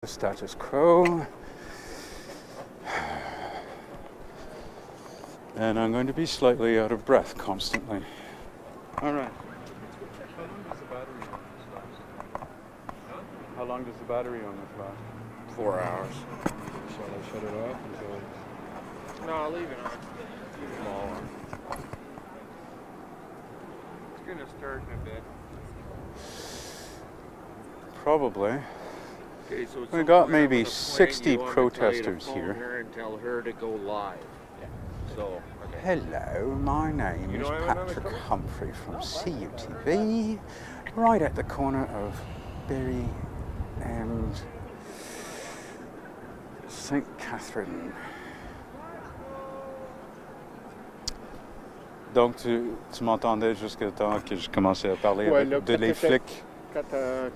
The status quo. And I'm going to be slightly out of breath constantly. All right. How long does the battery on this last? 4 hours. Shall I shut it off until... No, I'll leave it on. Leave them all on. It's going to start in a bit. Probably. Okay, so We got maybe 60 protesters here. And tell her to go live. Yeah. So, okay. Hello, my name is Patrick Humphrey from CUTV, right at the corner of Berry and St. Catherine. Donc, tu m'entendais jusqu'à temps que je commençais à parler Ouais, avec de les flics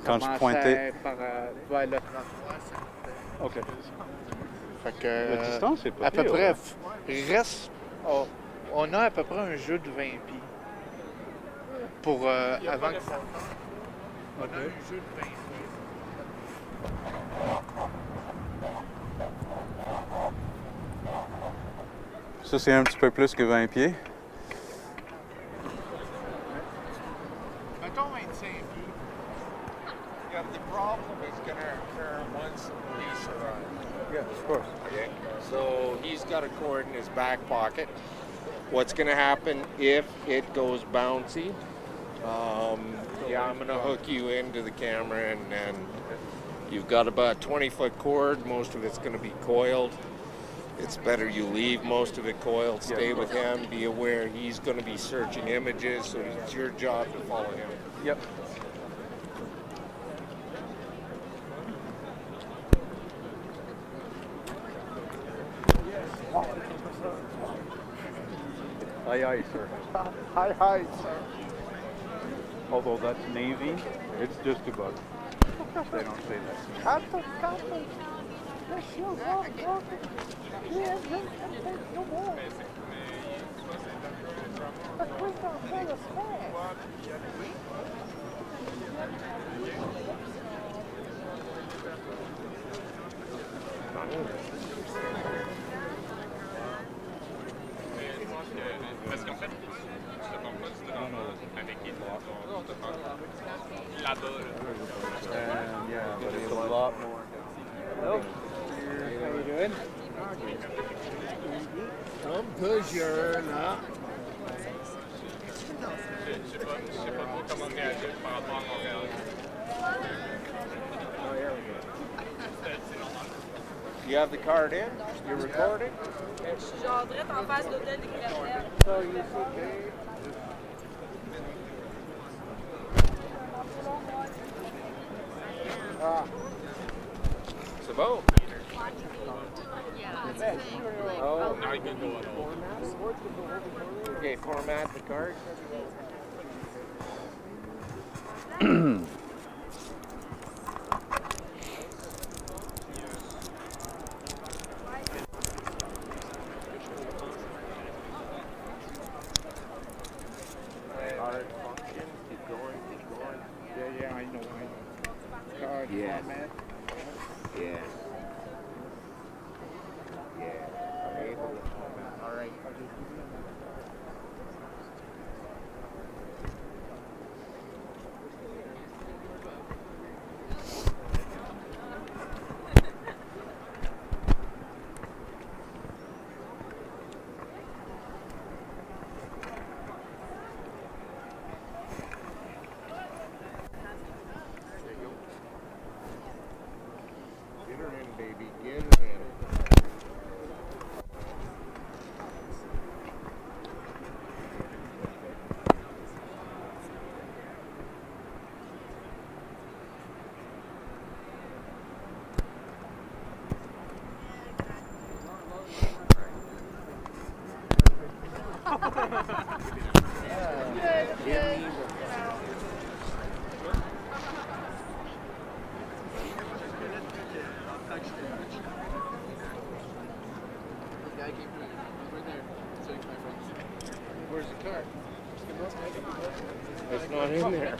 quand je pointais. Par, vers le 33, OK. fait que, La distance est pas à peu pire, près, ouais. reste, on a à peu près un jeu de 20 pieds. Pour, avant que ça... On a un jeu de 20 pieds. Ça, c'est un petit peu plus que 20 pieds. Mettons 25 pieds. Yeah, the problem is going to occur once the police arrive. Yeah, of course. Okay. So he's got a cord in his back pocket. What's going to happen if it goes bouncy? I'm going to hook you into the camera, and then you've got about a 20-foot cord. Most of it's going to be coiled. It's better you leave most of it coiled. Stay with him. Be aware he's going to be searching images, so it's your job to follow him. Yep. Aye, aye, sir. Hi, sir. Although that's Navy, it's just about. They don't say that. Parce qu'en fait, je te demande pas du tout avec qui là-bas. Yeah, but it's a lot more. Hello. How you doing? I'm good, you're not. Je sais pas trop comment réagir par rapport à Montréal. You have the card in? You're recording? Je suis genre direct en face de l'hôtel des Créateurs. So you see C'est bon. Oh, Now you can go on. okay, format the card. Card function, keep going. Yeah, I know. Card format. Yeah. Enable the format. All right. Get her in, baby. Get her in. Where's the card? It's not in there.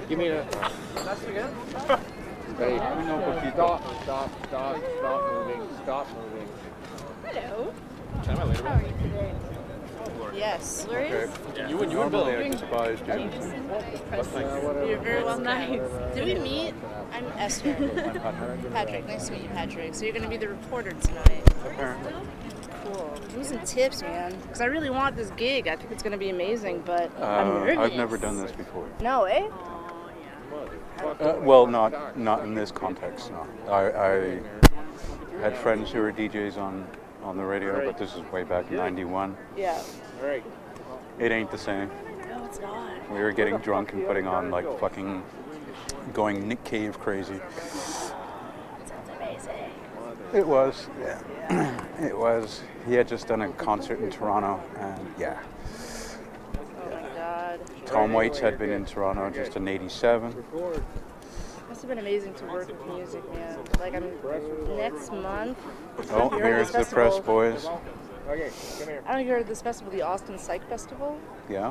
Give me that. That's good. Hey, stop moving. Stop moving. Hello. Can I later? How are you today? Yes. You and Bill. I despised you. You're very welcome. Nice. Did we meet? I'm Esther. Patrick. Nice to meet you, Patrick. So you're going to be the reporter tonight. Apparently. Cool. Give me some tips, man. Because I really want this gig. I think it's going to be amazing, but I'm nervous. I've never done this before. No, eh? Well, not in this context. No, I had friends who were DJs on the radio, but this is way back in '91. Yeah. All right. It ain't the same. No, it's not. We were getting drunk and putting on like fucking going Nick Cave crazy. Sounds amazing. It was, yeah. It was. He had just done a concert in Toronto, and yeah. Oh my God. Tom Waits had been in Toronto just in '87. Must have been amazing to work with music, man. Like, I'm next month. Oh, here's the press boys. Okay, come here. I don't know if you heard of this festival, the Austin Psych Festival. Yeah.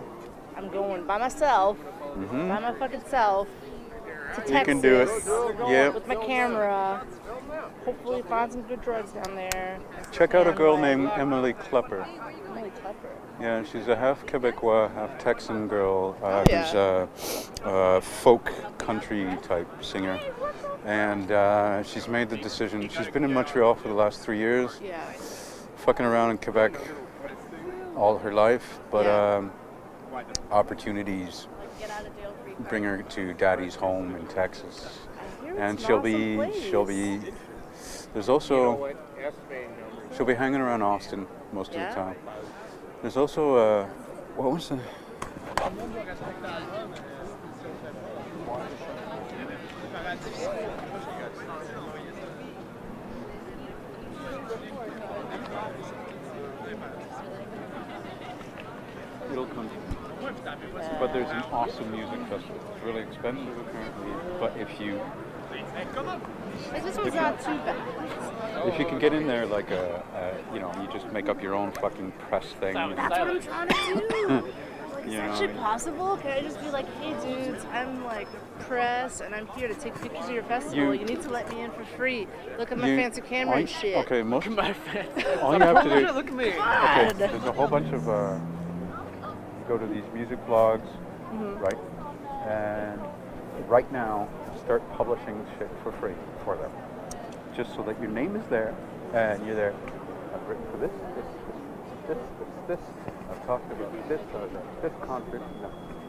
I'm going by myself, by my fucking self, to Texas. You can do it. Yep. With my camera. Hopefully find some good drugs down there. Check out a girl named Emily Klepper. Emily Klepper. Yeah, she's a half Quebecois, half Texan girl yeah. who's a folk country type singer. And she's made the decision. She's been in Montreal for the last 3 years, Yeah. fucking around in Quebec all her life, but opportunities bring her to daddy's home in Texas. I hear And it's she'll an awesome be, place. there's You know also, what? S-Bang number. she'll be hanging around Austin most of Yeah? the time. There's also, what was the, it'll come. But there's an awesome music festival. It's really expensive apparently, but if you This one's not too bad. can get in there like you know, you just make up your own fucking press thing. That's what I'm trying to do. Is You that know, shit possible? Can I just be like, hey dudes, I'm like press and I'm here to take pictures of your festival. You need to let me in for free. Look at my fancy camera and shit. Okay, all you have to do. Look at me. Okay, there's a whole bunch of go to these music blogs, right? And right now, start publishing shit for free for them, just so that your name is there and you're there. I've written for this. I've talked about this concert.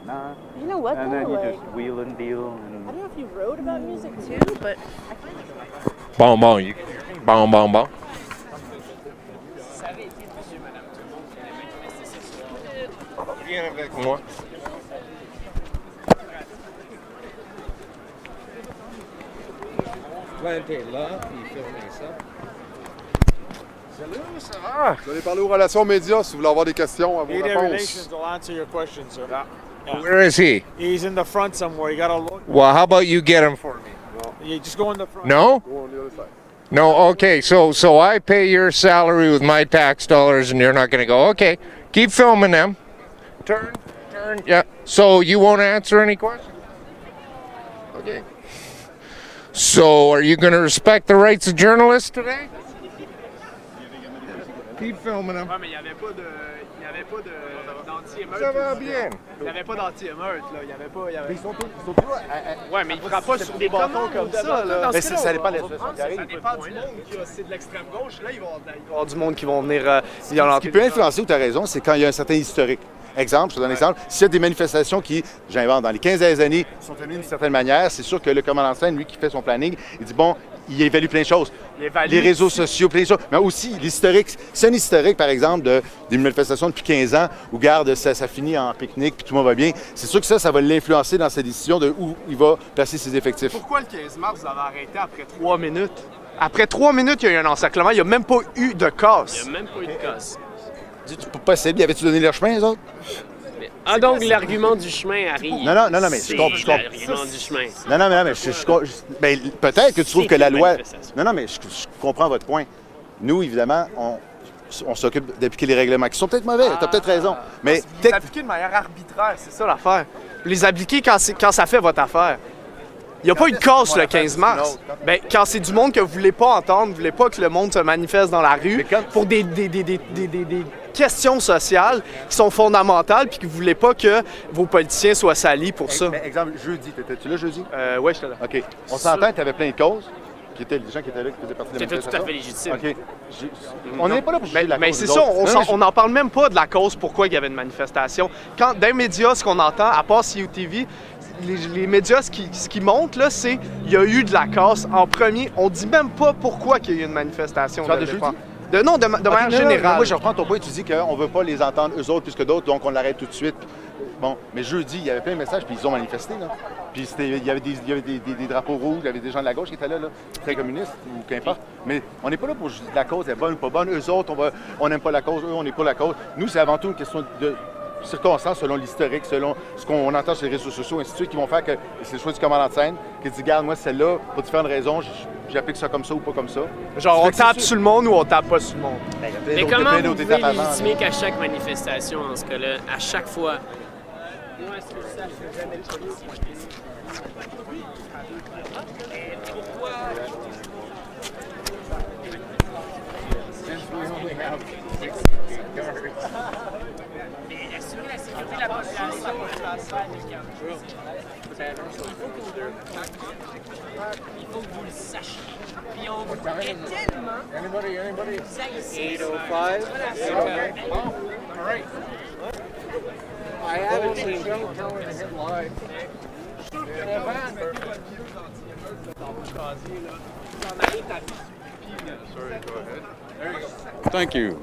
Nah. You know what? And though? then you Like, just wheel and deal I and. don't know if you wrote about music too, but I feel like Bon, bon. You can hear me? Bon, bon, bon. Viens avec moi. Plantez là, puis fermez ça. Salut, ça va? Vous allez parler aux relations médias si vous voulez avoir des questions à vos Media réponses. Relations will answer your questions, sir. Yeah. Where is he? He's in the front somewhere. You gotta look. Well, how about you get him for me? You just go in the front. No? Go on the other side. No, okay, so I pay your salary with my tax dollars and you're not gonna go, okay, keep filming them. Turn, yeah. So you won't answer any questions? Okay. So are you gonna respect the rights of journalists today? Keep filming them. Ouais, mais il n'y avait pas d'anti-émeute. Ça va bien. Il n'y avait pas d'anti-émeute, là. Il n'y avait pas. Ils sont toujours Ouais, mais il ne fera pas sur des bâtons comme ça, là. Mais ça dépend de la situation qui arrive. Ça dépend du monde qui c'est de l'extrême gauche. Là, il va y avoir du monde qui vont venir. Ce qui peut influencer, où tu as raison, c'est quand il y a un certain historique. Exemple, je te donne un exemple. S'il y a des manifestations qui, j'invente, dans les 15 dernières années, sont terminées d'une certaine manière, c'est sûr que le commandant de scène, lui, qui fait son planning, il dit, bon, il évalue plein de choses. Les réseaux sociaux, plein de choses. Mais aussi, l'historique. C'est un historique, par exemple, des manifestations depuis 15 ans, où, garde, ça finit en pique-nique, puis tout le monde va bien. C'est sûr que ça va l'influencer dans sa décision de où il va placer ses effectifs. Pourquoi le 15 mars, vous avez arrêté après 3 minutes? Après 3 minutes, il y a eu un encerclement. Il n'y a même pas eu de casse. Il n'y a même pas eu de casse. Possible. Y avait-tu donné leur chemin, les autres? Ah, donc l'argument du chemin arrive. Non, mais je comprends. L'argument du chemin. Non, mais ben, peut-être que tu trouves que la loi. Non, mais je comprends votre point. Nous, évidemment, on s'occupe d'appliquer les règlements qui sont peut-être mauvais. T'as peut-être raison. Mais Les appliquer de manière arbitraire, c'est ça l'affaire. Les appliquer quand ça fait votre affaire. Il n'y a pas eu de cause le 15 mars. Ben, quand c'est du monde que vous voulez pas entendre, vous voulez pas que le monde se manifeste dans la rue pour des questions sociales qui sont fondamentales puis que vous voulez pas que vos politiciens soient salis pour ça. Mais exemple, jeudi, t'étais-tu là jeudi? Oui, j'étais là. OK. On s'entend que tu avais plein de causes, qui étaient des gens qui étaient là, qui faisaient partie de la C'était tout manifestation. à fait légitime. OK. On n'est pas là pour juger la cause. Mais c'est nous ça, autres. on n'en parle même pas de la cause pourquoi il y avait une manifestation. Quand, dans les médias, ce qu'on entend, à part CUTV, les médias, ce qui montre, là, c'est qu'il y a eu de la casse en premier. On dit même pas pourquoi il y a eu une manifestation. Tu parles de jeudi? Non, de manière générale. Moi, je reprends ton point. Tu dis qu'on ne veut pas les entendre eux autres plus que d'autres, donc on l'arrête tout de suite. Bon, mais jeudi, il y avait plein de messages, puis ils ont manifesté, là. Puis il y avait des drapeaux rouges, il y avait des gens de la gauche qui étaient là, très communistes, ou qu'importe. Mais on n'est pas là pour juger la cause, elle est bonne ou pas bonne. Eux autres, on n'aime pas la cause, eux, on n'est pas la cause. Nous, c'est avant tout une question de circonstances, selon l'historique, selon ce qu'on entend sur les réseaux sociaux, ainsi de suite, qui vont faire que c'est le choix du commandant de scène, qui dit, regarde, moi, celle-là, pour différentes raisons, j'applique ça comme ça ou pas comme ça. Genre, on tape sur le monde ou on tape pas sur le monde. Mais comment vous pouvez légitimer qu'à chaque manifestation, en ce cas-là, à chaque fois... Moi, est-ce que ça, je fais jamais le policier? Pourquoi? Mais assurer la sécurité de la population, il faut que vous le sachiez. Puis on vous plaît tellement. Vous haïssez. 805. All right. I haven't seen Joe telling to hit live. Thank you.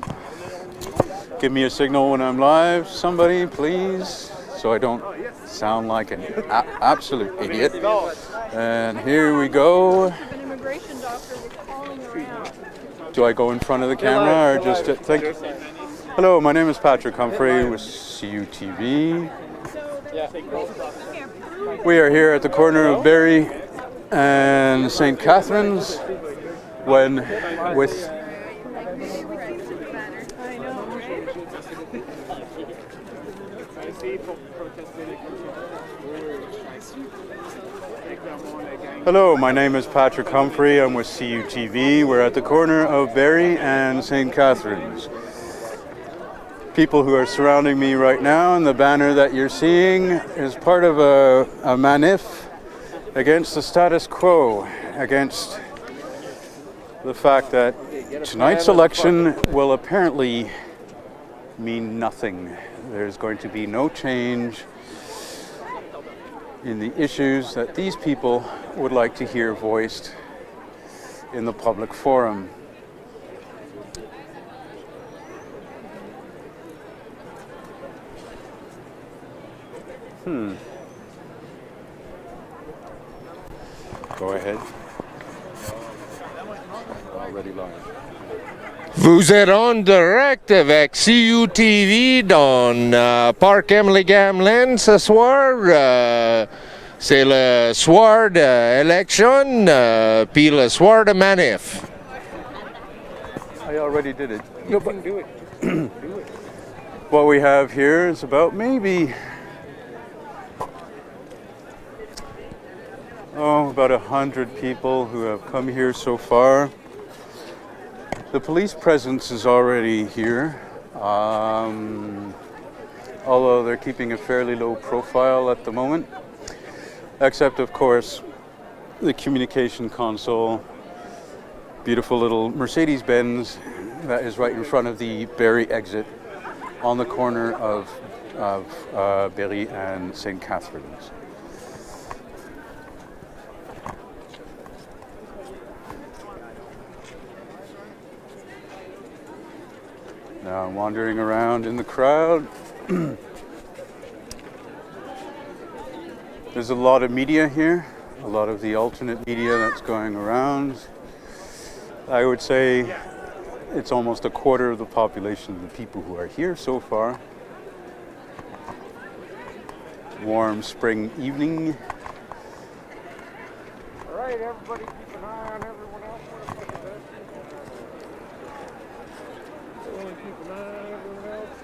Give me a signal when I'm live, somebody, please, so I don't sound like an absolute idiot. And here we go. An immigration doctor was calling around. Do I go in front of the camera or just think? Hello, my name is Patrick Humphrey with CUTV. We are here at the corner of Barrie and St. Catharines with Hello, my name is Patrick Humphrey. I'm with CUTV. We're at the corner of Barrie and St. Catharines. People who are surrounding me right now, and the banner that you're seeing is part of a Manif against the status quo, against the fact that tonight's election will apparently mean nothing. There's going to be no change in the issues that these people would like to hear voiced in the public forum. Go ahead. Already live. Vous êtes en direct avec CUTV dans Parc Emily Gamlin ce soir. C'est le soir d'élection, puis le soir de Manif. I already did it. You can do it. What we have here is about maybe about 100 people who have come here so far. The police presence is already here, although they're keeping a fairly low profile at the moment, except of course the communication console, beautiful little Mercedes-Benz that is right in front of the Barrie exit on the corner of Barrie and St. Catharines. Now I'm wandering around in the crowd. There's a lot of media here, a lot of the alternate media that's going around. I would say it's almost a quarter of the population of the people who are here so far. Warm spring evening. All right, everybody keep an eye on everyone else. Keep an eye on everyone else.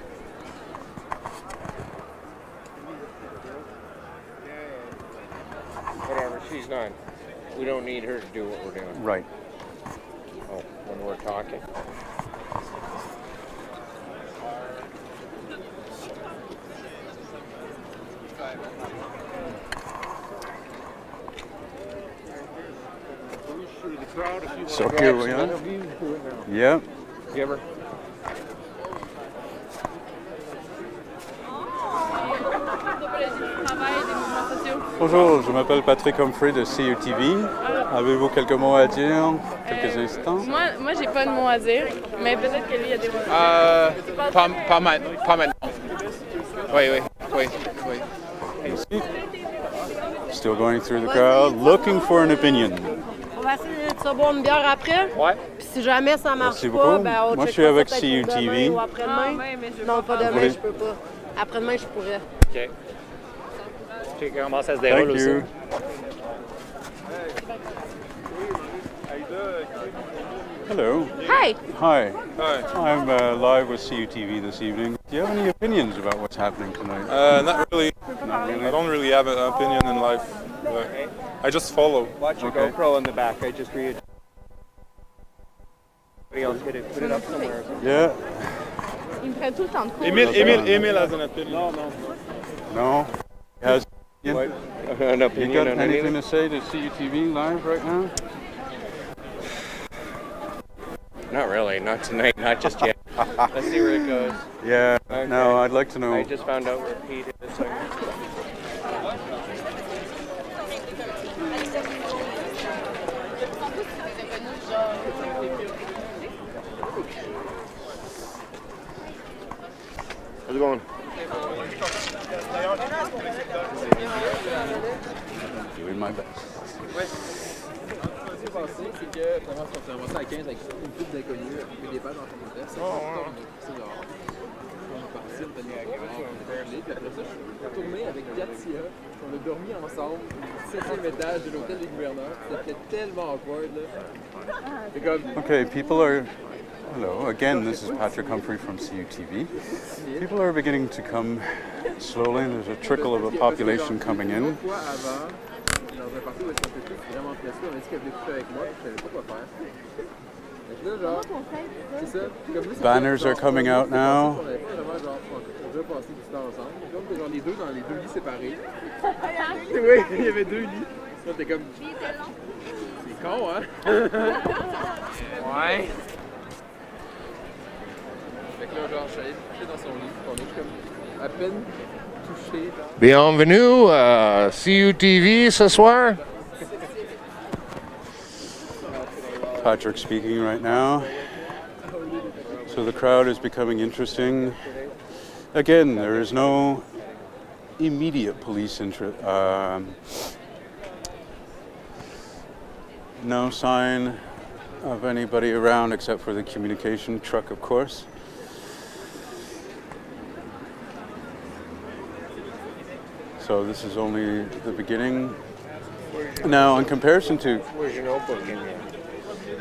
Whatever, she's not. We don't need her to do what we're doing. Right. Oh, when we're talking. So here we are. Yeah. Give her. Bonjour, je m'appelle Patrick Humphrey de CUTV. Avez-vous quelques mots à dire? Quelques instants? Moi j'ai pas de mots à dire, mais peut-être que lui il a des mots à dire. Pas maintenant. Oui. Still going through the crowd, looking for an opinion. On va essayer de se boire une bière après. Ouais. Puis si jamais ça marche Merci pas, beaucoup. ben on Moi, je checkera suis avec ça peut-être pour CUTV. demain ou après-demain. Non, pas demain, je peux pas. Après-demain, je pourrais. OK. Tu sais comment ça se déroule Thank aussi? you. Hello. Hi! Hi. I'm live with CUTV this evening. Do you have any opinions about what's happening tonight? Not really. Not really. I don't really have an opinion in life. But I just follow. Watch your Okay. GoPro in the back. I just read. Somebody else get it. Put it up somewhere. Yeah. Il me prend tout le temps de cours. Emile has an opinion. No. Has you An opinion got on anything anything? to say to CUTV live right now? Not really. Not tonight. Not just yet. Let's see where it goes. Yeah. Okay. No, I'd like to know. I just found out where Pete is. So. How's it going? Doing my best. Ce qui s'est passé, c'est que vraiment, on s'est ramassé à 15 avec une couple d'inconnus, avec des balles dans son hôtel. C'est on est poussé dehors. On est parti, on était allé, puis après ça, je suis retourné avec Katia. On a dormi ensemble au 7e étage de l'hôtel des gouverneurs. C'était tellement awkward, là. C'est comme... Okay, people are. Hello, again, this is Patrick Humphrey from CUTV. People are beginning to come slowly. There's a trickle of a population coming in. Dans un parti où est-ce qu'on était tous vraiment pressés, on a dit qu'elle voulait coucher avec moi, je savais pas quoi faire. Donc là, genre, c'est ça. Comme là, c'est Banners are coming out now. on avait fait vraiment genre, on devait passer du temps ensemble. Comme genre les deux dans les deux lits séparés. Oui, il y avait deux lits. Là, t'es comme. C'est con, hein? Ouais. Fait que là, genre, je suis allé coucher dans son lit. On est comme à peine touché. Bienvenue à CUTV ce soir. Patrick speaking right now. So the crowd is becoming interesting. Again, there is no immediate police interest. No sign of anybody around except for the communication truck, of course. So this is only the beginning. Now, in comparison to... Where's your notebook in here?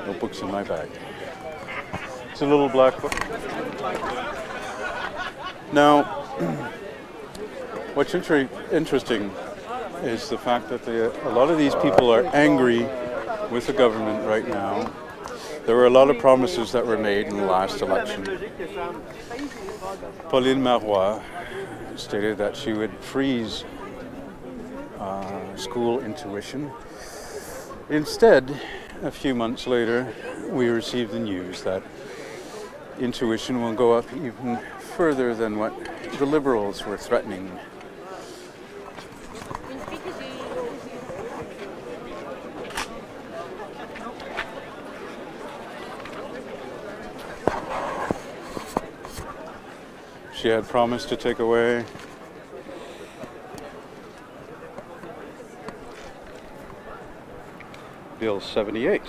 Notebook's in my bag. It's a little black book. Now, what's interesting is the fact that a lot of these people are angry with the government right now. There were a lot of promises that were made in the last election. Pauline Marois stated that she would freeze school intuition. Instead, a few months later, we received the news that intuition will go up even further than what the Liberals were threatening. She had promised to take away Bill 78.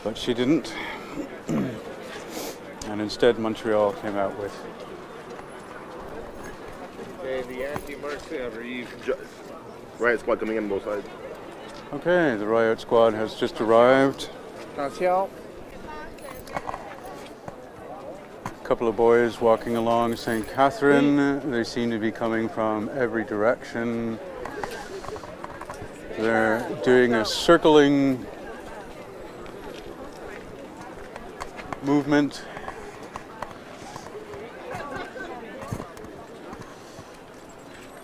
But she didn't. And instead, Montreal came out with Okay, the anti-mercy arrive. Riot squad coming in both sides. Okay, the riot squad has just arrived. Attention. couple of boys walking along St. Catherine. They seem to be coming from every direction. They're doing a circling movement.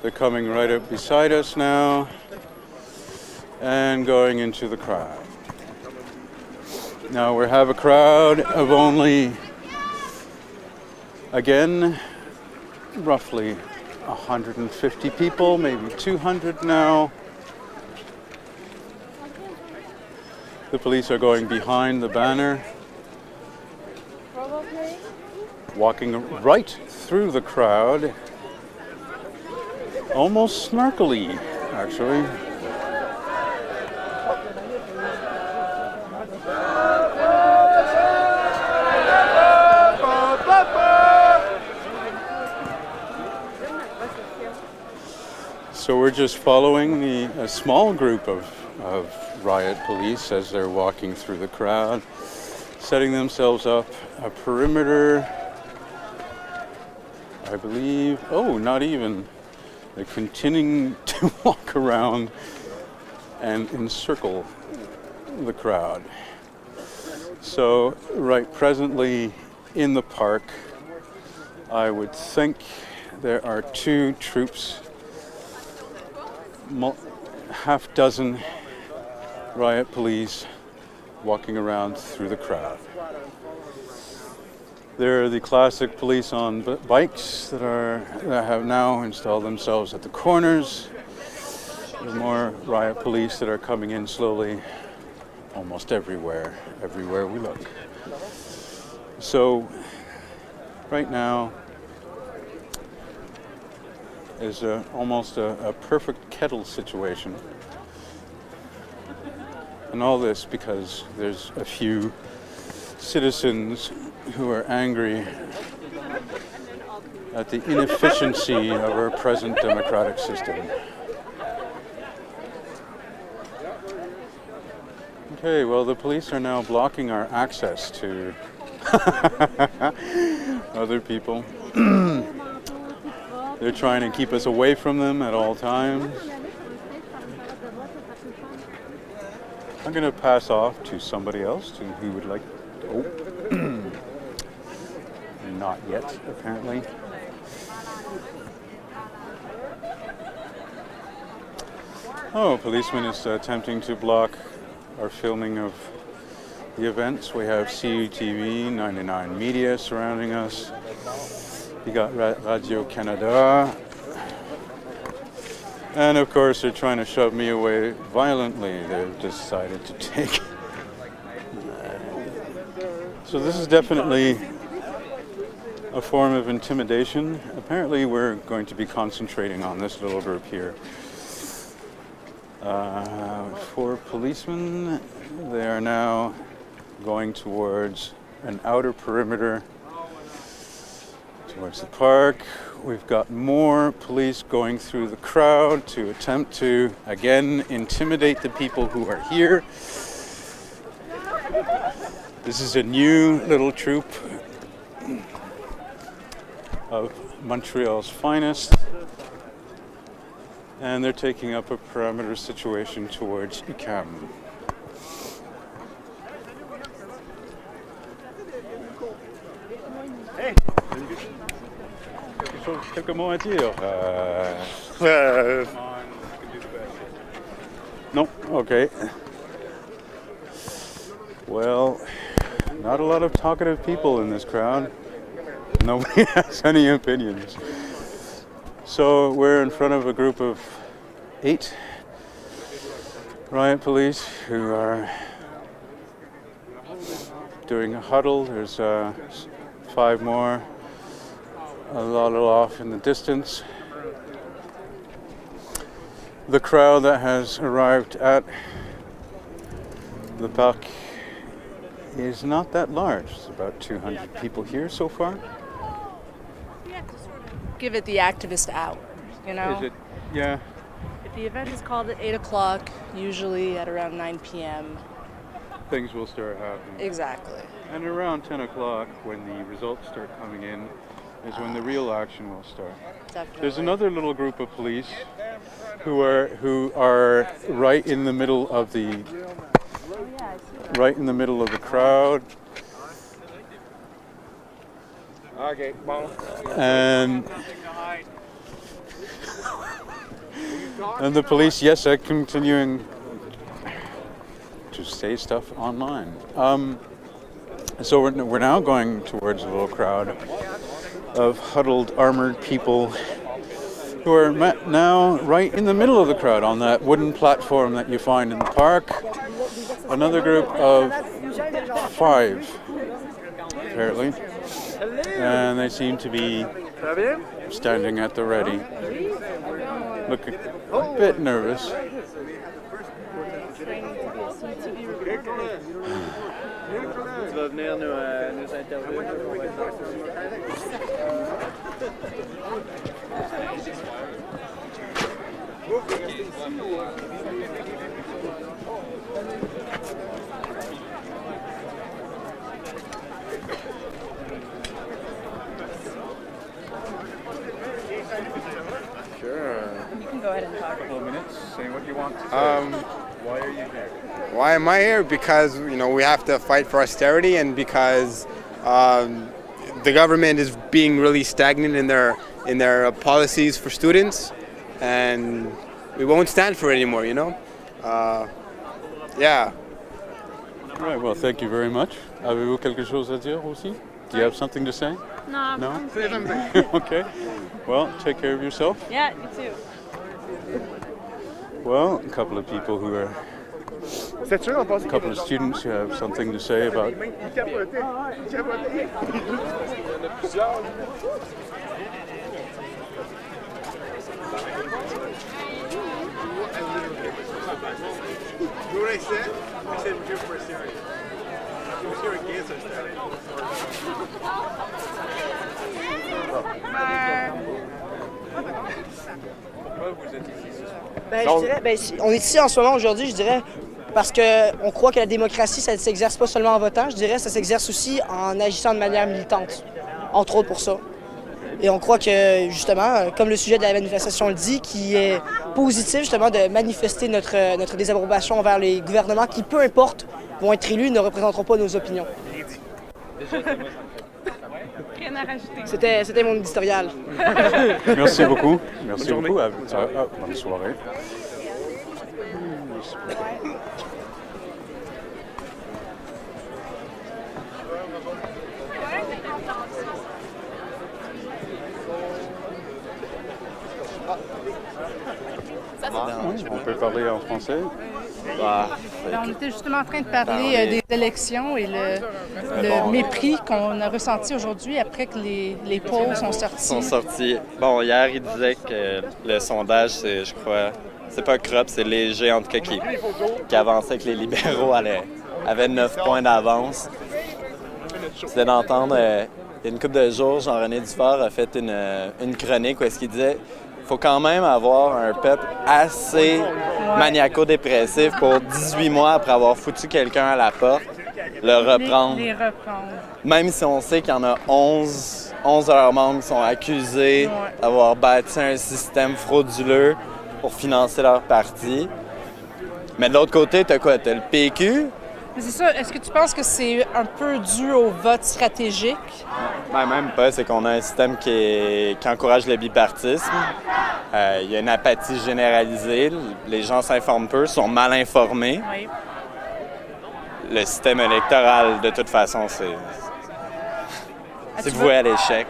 They're coming right up beside us now and going into the crowd. Now we have a crowd of only, again, roughly 150 people, maybe 200 now. The police are going behind the banner, walking right through the crowd, almost snarkily, actually. So we're just following a small group of riot police as they're walking through the crowd, setting themselves up a perimeter, I believe. Oh, not even. They're continuing to walk around and encircle the crowd. So right presently in the park, I would think there are two troops, half dozen riot police walking around through the crowd. They're the classic police on bikes that have now installed themselves at the corners. There's more riot police that are coming in slowly, almost everywhere we look. So right now is almost a perfect kettle situation. And all this because there's a few citizens who are angry at the inefficiency of our present democratic system. Okay, well, the police are now blocking our access to other people. They're trying to keep us away from them at all times. I'm going to pass off to somebody else who would like. Oh, not yet, apparently. Oh, policeman is attempting to block our filming of the events. We have CUTV, 99 Media surrounding us. You got Radio Canada. And of course, they're trying to shove me away violently. They've decided to take. So this is definitely a form of intimidation. Apparently, we're going to be concentrating on this little group here. 4 policemen. They are now going towards an outer perimeter towards the park. We've got more police going through the crowd to attempt to, again, intimidate the people who are here. This is a new little troop of Montreal's finest, and they're taking up a perimeter situation towards UQAM. Hey! Quelques mots à dire. No? Okay. Well, not a lot of talkative people in this crowd. Nobody has any opinions. So we're in front of a group of 8 riot police who are doing a huddle. There's 5 more, a lot off in the distance. The crowd that has arrived at the parc is not that large. It's about 200 people here so far. Give it the activist hour, you know? Is it? Yeah. If the event is called at 8 o'clock, usually at around 9 p.m. Things will start happening. Exactly. And around 10 o'clock, when the results start coming in, is when the real action will start. There's another little group of police who are right in the middle of the crowd. Okay, bon. And the police, yes, are continuing to say stuff online. So we're now going towards a little crowd of huddled, armored people who are now right in the middle of the crowd on that wooden platform that you find in the park. Another group of 5, apparently, and they seem to be standing at the ready, looking a bit nervous. Tu vas venir nous interviewer. Sure. You can go ahead and talk. A couple of minutes, say what you want to say. Why are you here? Why am I here? Because we have to fight for austerity, and because the government is being really stagnant in their policies for students, and we won't stand for it anymore. Yeah. Right. Well, thank you very much. Avez-vous quelque chose à dire aussi? Do you have something to say? No. No. Okay. Well, take care of yourself. Yeah, you too. Well, a couple of people who are. A couple of students who have something to say about. On est ici en ce moment aujourd'hui, je dirais, parce qu'on croit que la démocratie, ça ne s'exerce pas seulement en votant, je dirais, ça s'exerce aussi en agissant de manière militante, entre autres pour ça. Et on croit que, justement, comme le sujet de la manifestation le dit, qui est positif, justement, de manifester notre désapprobation envers les gouvernements qui, peu importe, vont être élus, ne représenteront pas nos opinions. Rien à rajouter. C'était mon éditorial. Merci beaucoup. Merci beaucoup. Bonne soirée. On peut parler en français? On était justement en train de parler des élections et le mépris qu'on a ressenti aujourd'hui après que les polls sont sortis. Bon, hier, il disait que le sondage, je crois, c'est pas crop, c'est léger, en tout cas, qui avançait que les libéraux avaient 9 points d'avance. C'était d'entendre, il y a une couple de jours, Jean-René Dufort a fait une chronique où est-ce qu'il disait faut quand même avoir un peuple assez maniaco-dépressif pour 18 mois après avoir foutu quelqu'un à la porte, le reprendre. Les reprendre. Même si on sait qu'il y en a 11 de leurs membres qui sont accusés d'avoir bâti un système frauduleux pour financer leur parti. Mais de l'autre côté, t'as quoi? T'as le PQ. Mais c'est ça. Est-ce que tu penses que c'est un peu dû au vote stratégique? Ben, même pas. C'est qu'on a un système qui encourage le bipartisme. Il y a une apathie généralisée. Les gens s'informent peu, sont mal informés. Oui. Le système électoral, de toute façon, c'est voué à l'échec.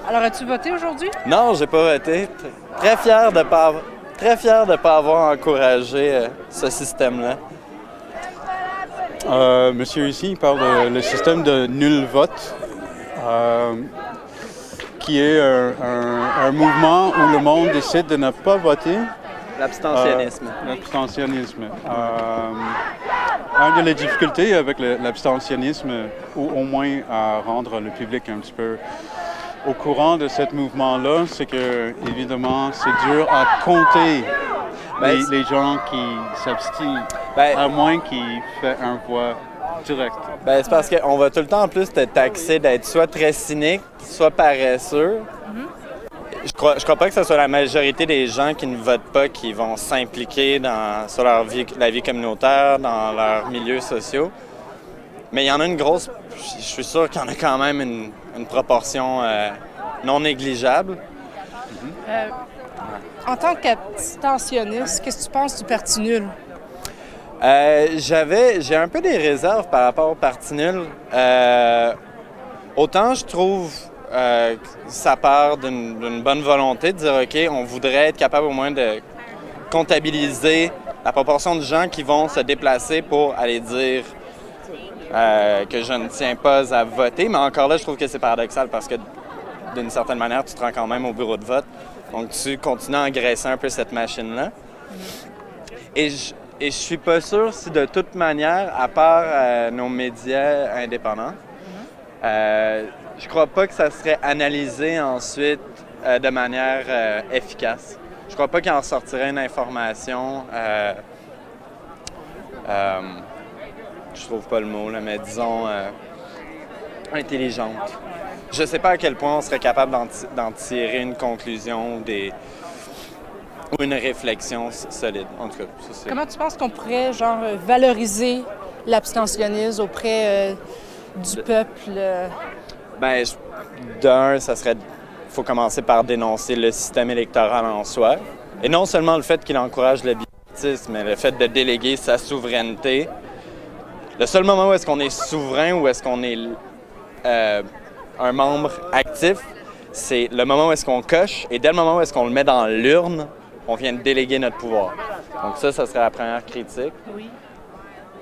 Alors, as-tu voté aujourd'hui? Non, j'ai pas voté. Très fier de pas avoir encouragé ce système-là. Monsieur ici parle du système de nul vote, qui est un mouvement où le monde décide de ne pas voter. L'abstentionnisme. L'abstentionnisme. Une des difficultés avec l'abstentionnisme, ou au moins à rendre le public un petit peu au courant de ce mouvement-là, c'est que, évidemment, c'est dur à compter les gens qui s'abstiennent, à moins qu'ils fassent un voix Direct. Ben, c'est parce qu'on va tout le temps en plus te taxer d'être soit très cynique, soit paresseux. Je crois pas que ce soit la majorité des gens qui ne votent pas qui vont s'impliquer sur la vie communautaire, dans leurs milieux sociaux. Mais il y en a une grosse, je suis sûr qu'il y en a quand même une proportion non négligeable. En tant qu'abstentionniste, qu'est-ce que tu penses du parti nul? J'ai un peu des réserves par rapport au parti nul. Autant je trouve que ça part d'une bonne volonté de dire, OK, on voudrait être capable au moins de comptabiliser la proportion de gens qui vont se déplacer pour aller dire que je ne tiens pas à voter. Mais encore là, je trouve que c'est paradoxal parce que d'une certaine manière, tu te rends quand même au bureau de vote. Donc, tu continues à engraisser un peu cette machine-là. Et je suis pas sûr si de toute manière, à part nos médias indépendants, je crois pas que ça serait analysé ensuite de manière efficace. Je crois pas qu'il en sortirait une information, je trouve pas le mot, là, mais disons intelligente. Je sais pas à quel point on serait capable d'en tirer une conclusion ou une réflexion solide. En tout cas, ça, c'est... Comment tu penses qu'on pourrait valoriser l'abstentionnisme auprès du peuple? Ben, d'un, ça serait... faut commencer par dénoncer le système électoral en soi. Et non seulement le fait qu'il encourage le bipartisme, mais le fait de déléguer sa souveraineté. Le seul moment où est-ce qu'on est souverain ou est-ce qu'on est un membre actif, c'est le moment où est-ce qu'on coche. Et dès le moment où est-ce qu'on le met dans l'urne, on vient de déléguer notre pouvoir. Donc ça serait la première critique. Oui.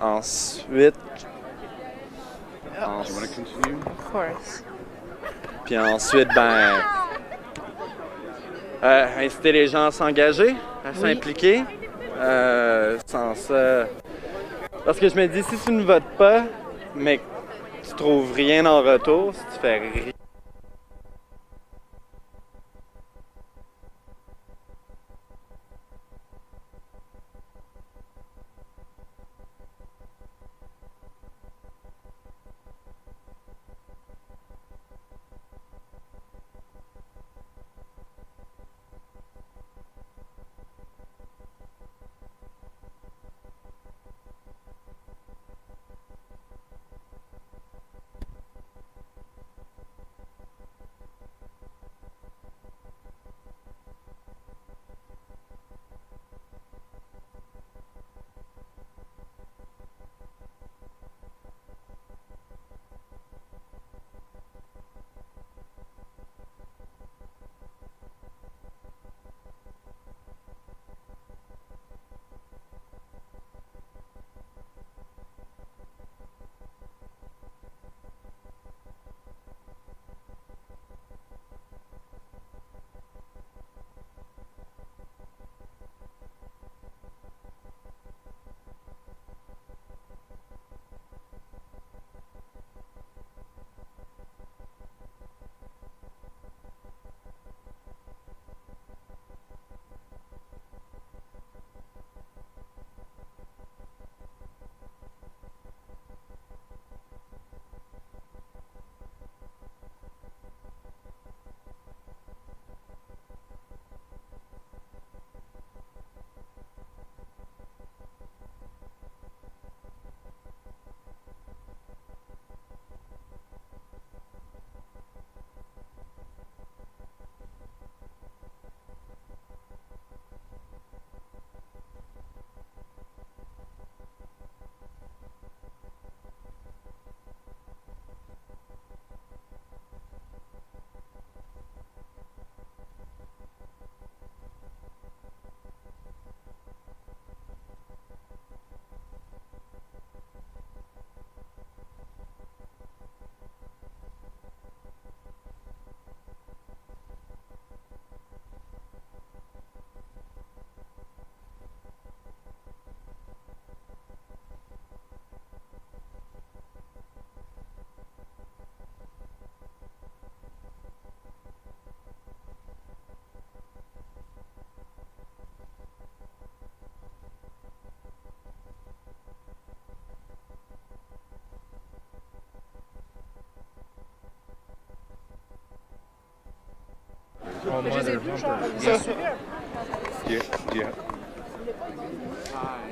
Ensuite... Of course. Puis ensuite, inciter les gens à s'engager, à s'impliquer. Sans ça... Parce que je me dis, si tu ne votes pas, mais que tu trouves rien en retour, si tu fais rien...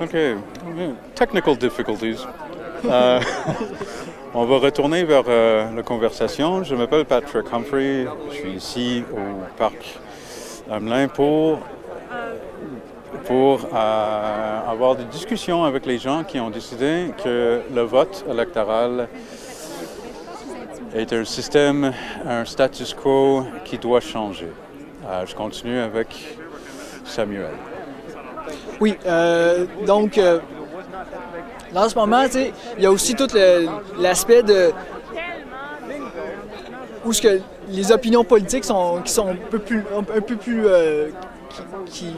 Okay, technical difficulties. On va retourner vers la conversation. Je m'appelle Patrick Humphrey. Je suis ici au parc Hamelin pour avoir des discussions avec les gens qui ont décidé que le vote électoral est un système, un status quo qui doit changer. Je continue avec Samuel. Oui, donc, là, en ce moment, il y a aussi tout l'aspect de où ce que les opinions politiques qui sont un peu plus qui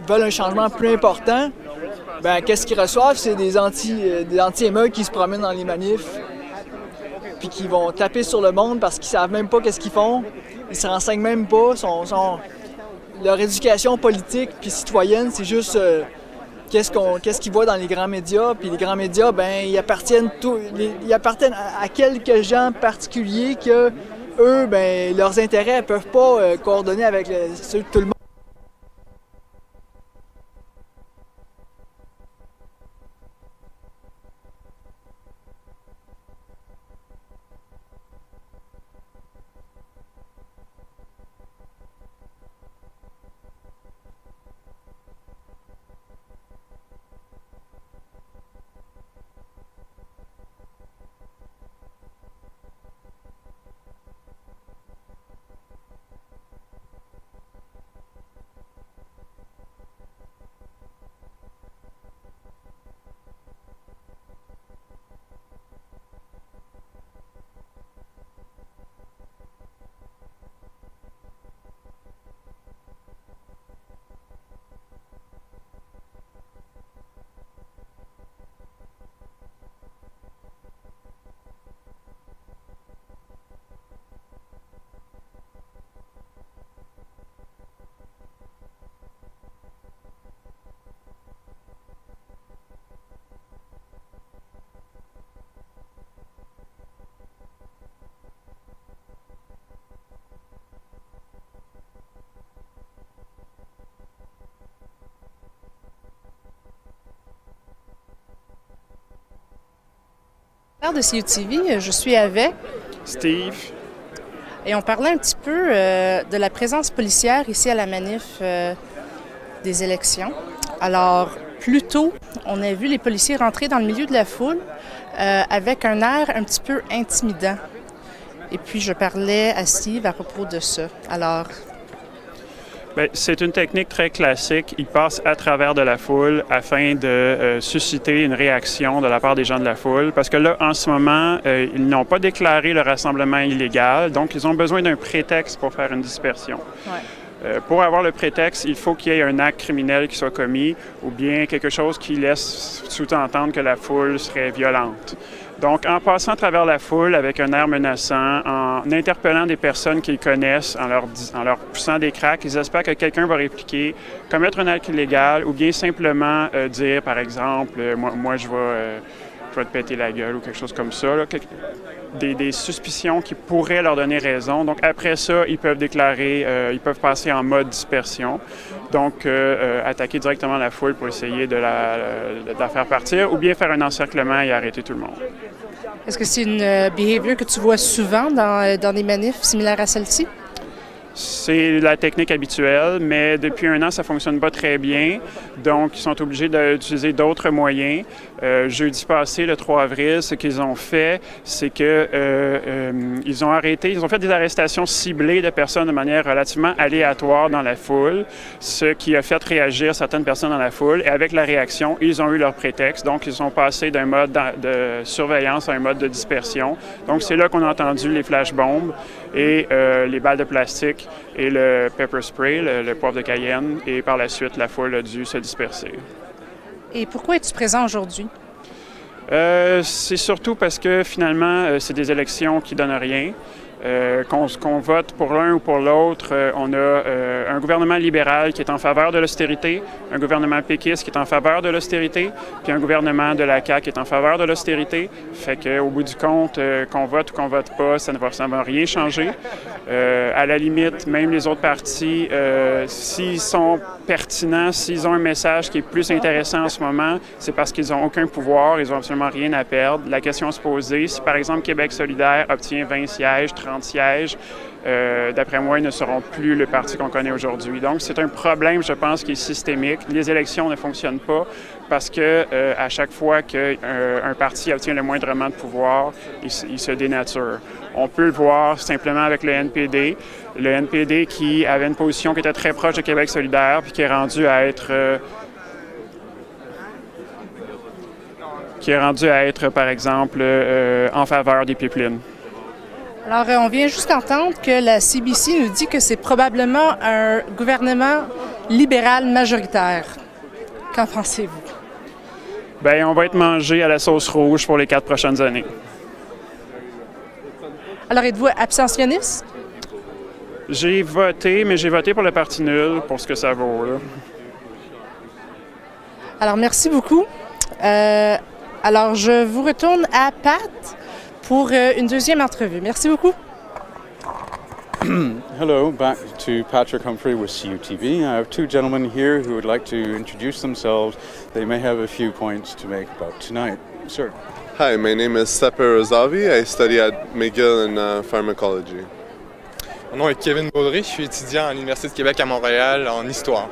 veulent un changement plus important. Ben, qu'est-ce qu'ils reçoivent? C'est des anti-émeutes qui se promènent dans les manifs puis qui vont taper sur le monde parce qu'ils savent même pas qu'est-ce qu'ils font. Ils se renseignent même pas. Leur éducation politique puis citoyenne, c'est juste qu'est-ce qu'ils voient dans les grands médias. Puis les grands médias, ben ils appartiennent à quelques gens particuliers que eux, ben leurs intérêts peuvent pas coordonner avec ceux de tout le monde. De CUTV, je suis avec Steve. Et on parlait un petit peu de la présence policière ici à la manif des élections. Alors, plus tôt, on a vu les policiers rentrer dans le milieu de la foule avec un air un petit peu intimidant. Et puis, je parlais à Steve à propos de ça. Alors... Bien, c'est une technique très classique. Ils passent à travers de la foule afin de susciter une réaction de la part des gens de la foule. Parce que là, en ce moment, ils n'ont pas déclaré le rassemblement illégal, donc ils ont besoin d'un prétexte pour faire une dispersion. Ouais. Pour avoir le prétexte, il faut qu'il y ait un acte criminel qui soit commis ou bien quelque chose qui laisse sous-entendre que la foule serait violente. Donc, en passant à travers la foule avec un air menaçant, en interpellant des personnes qu'ils connaissent, en leur poussant des cracks, ils espèrent que quelqu'un va répliquer, commettre un acte illégal ou bien simplement dire, par exemple, moi je vais te péter la gueule ou quelque chose comme ça. Là, des suspicions qui pourraient leur donner raison. Donc, après ça, ils peuvent déclarer, ils peuvent passer en mode dispersion. Donc, attaquer directement la foule pour essayer de la faire partir ou bien faire un encerclement et arrêter tout le monde. Est-ce que c'est une behavior que tu vois souvent dans des manifs similaires à celle-ci? C'est la technique habituelle, mais depuis un an, ça ne fonctionne pas très bien. Donc, ils sont obligés d'utiliser d'autres moyens. Jeudi passé, le 3 avril, ce qu'ils ont fait, c'est qu'ils ont fait des arrestations ciblées de personnes de manière relativement aléatoire dans la foule, ce qui a fait réagir certaines personnes dans la foule. Et avec la réaction, ils ont eu leur prétexte. Donc, ils sont passés d'un mode de surveillance à un mode de dispersion. Donc, c'est là qu'on a entendu les flashbombes et les balles de plastique et le pepper spray, le poivre de Cayenne, et par la suite, la foule a dû se disperser. Et pourquoi es-tu présent aujourd'hui? C'est surtout parce que finalement, c'est des élections qui donnent rien. qu'on vote pour l'un ou pour l'autre. On a un gouvernement libéral qui est en faveur de l'austérité, un gouvernement péquiste qui est en faveur de l'austérité, puis un gouvernement de la CAQ qui est en faveur de l'austérité. Fait qu'au bout du compte, qu'on vote ou qu'on vote pas, ça ne va rien changer. À la limite, même les autres partis, s'ils sont pertinents, s'ils ont un message qui est plus intéressant en ce moment, c'est parce qu'ils n'ont aucun pouvoir, ils n'ont absolument rien à perdre. La question se poser, si par exemple Québec solidaire obtient 20 sièges, 30 sièges, d'après moi, ils ne seront plus le parti qu'on connaît aujourd'hui. Donc, c'est un problème, je pense, qui est systémique. Les élections ne fonctionnent pas parce que à chaque fois qu'un parti obtient le moindrement de pouvoir, il se dénature. On peut le voir simplement avec le NPD. Le NPD qui avait une position qui était très proche de Québec solidaire puis qui est rendu à être, par exemple, en faveur des pipelines. Alors, on vient juste d'entendre que la CBC nous dit que c'est probablement un gouvernement libéral majoritaire. Qu'en pensez-vous? Bien, on va être mangé à la sauce rouge pour les 4 prochaines années. Alors, êtes-vous abstentionniste? J'ai voté, mais j'ai voté pour le parti nul, pour ce que ça vaut, là. Alors, merci beaucoup. Alors, je vous retourne à Pat pour une deuxième entrevue. Merci beaucoup. Hello, back to Patrick Humphrey with CUTV. I have 2 gentlemen here who would like to introduce themselves. They may have a few points to make about tonight. Sir. Hi, my name is Sepe Rozavi. I study at McGill in pharmacology. Mon nom est Kevin Baudry. Je suis étudiant à l'Université de Québec à Montréal en histoire.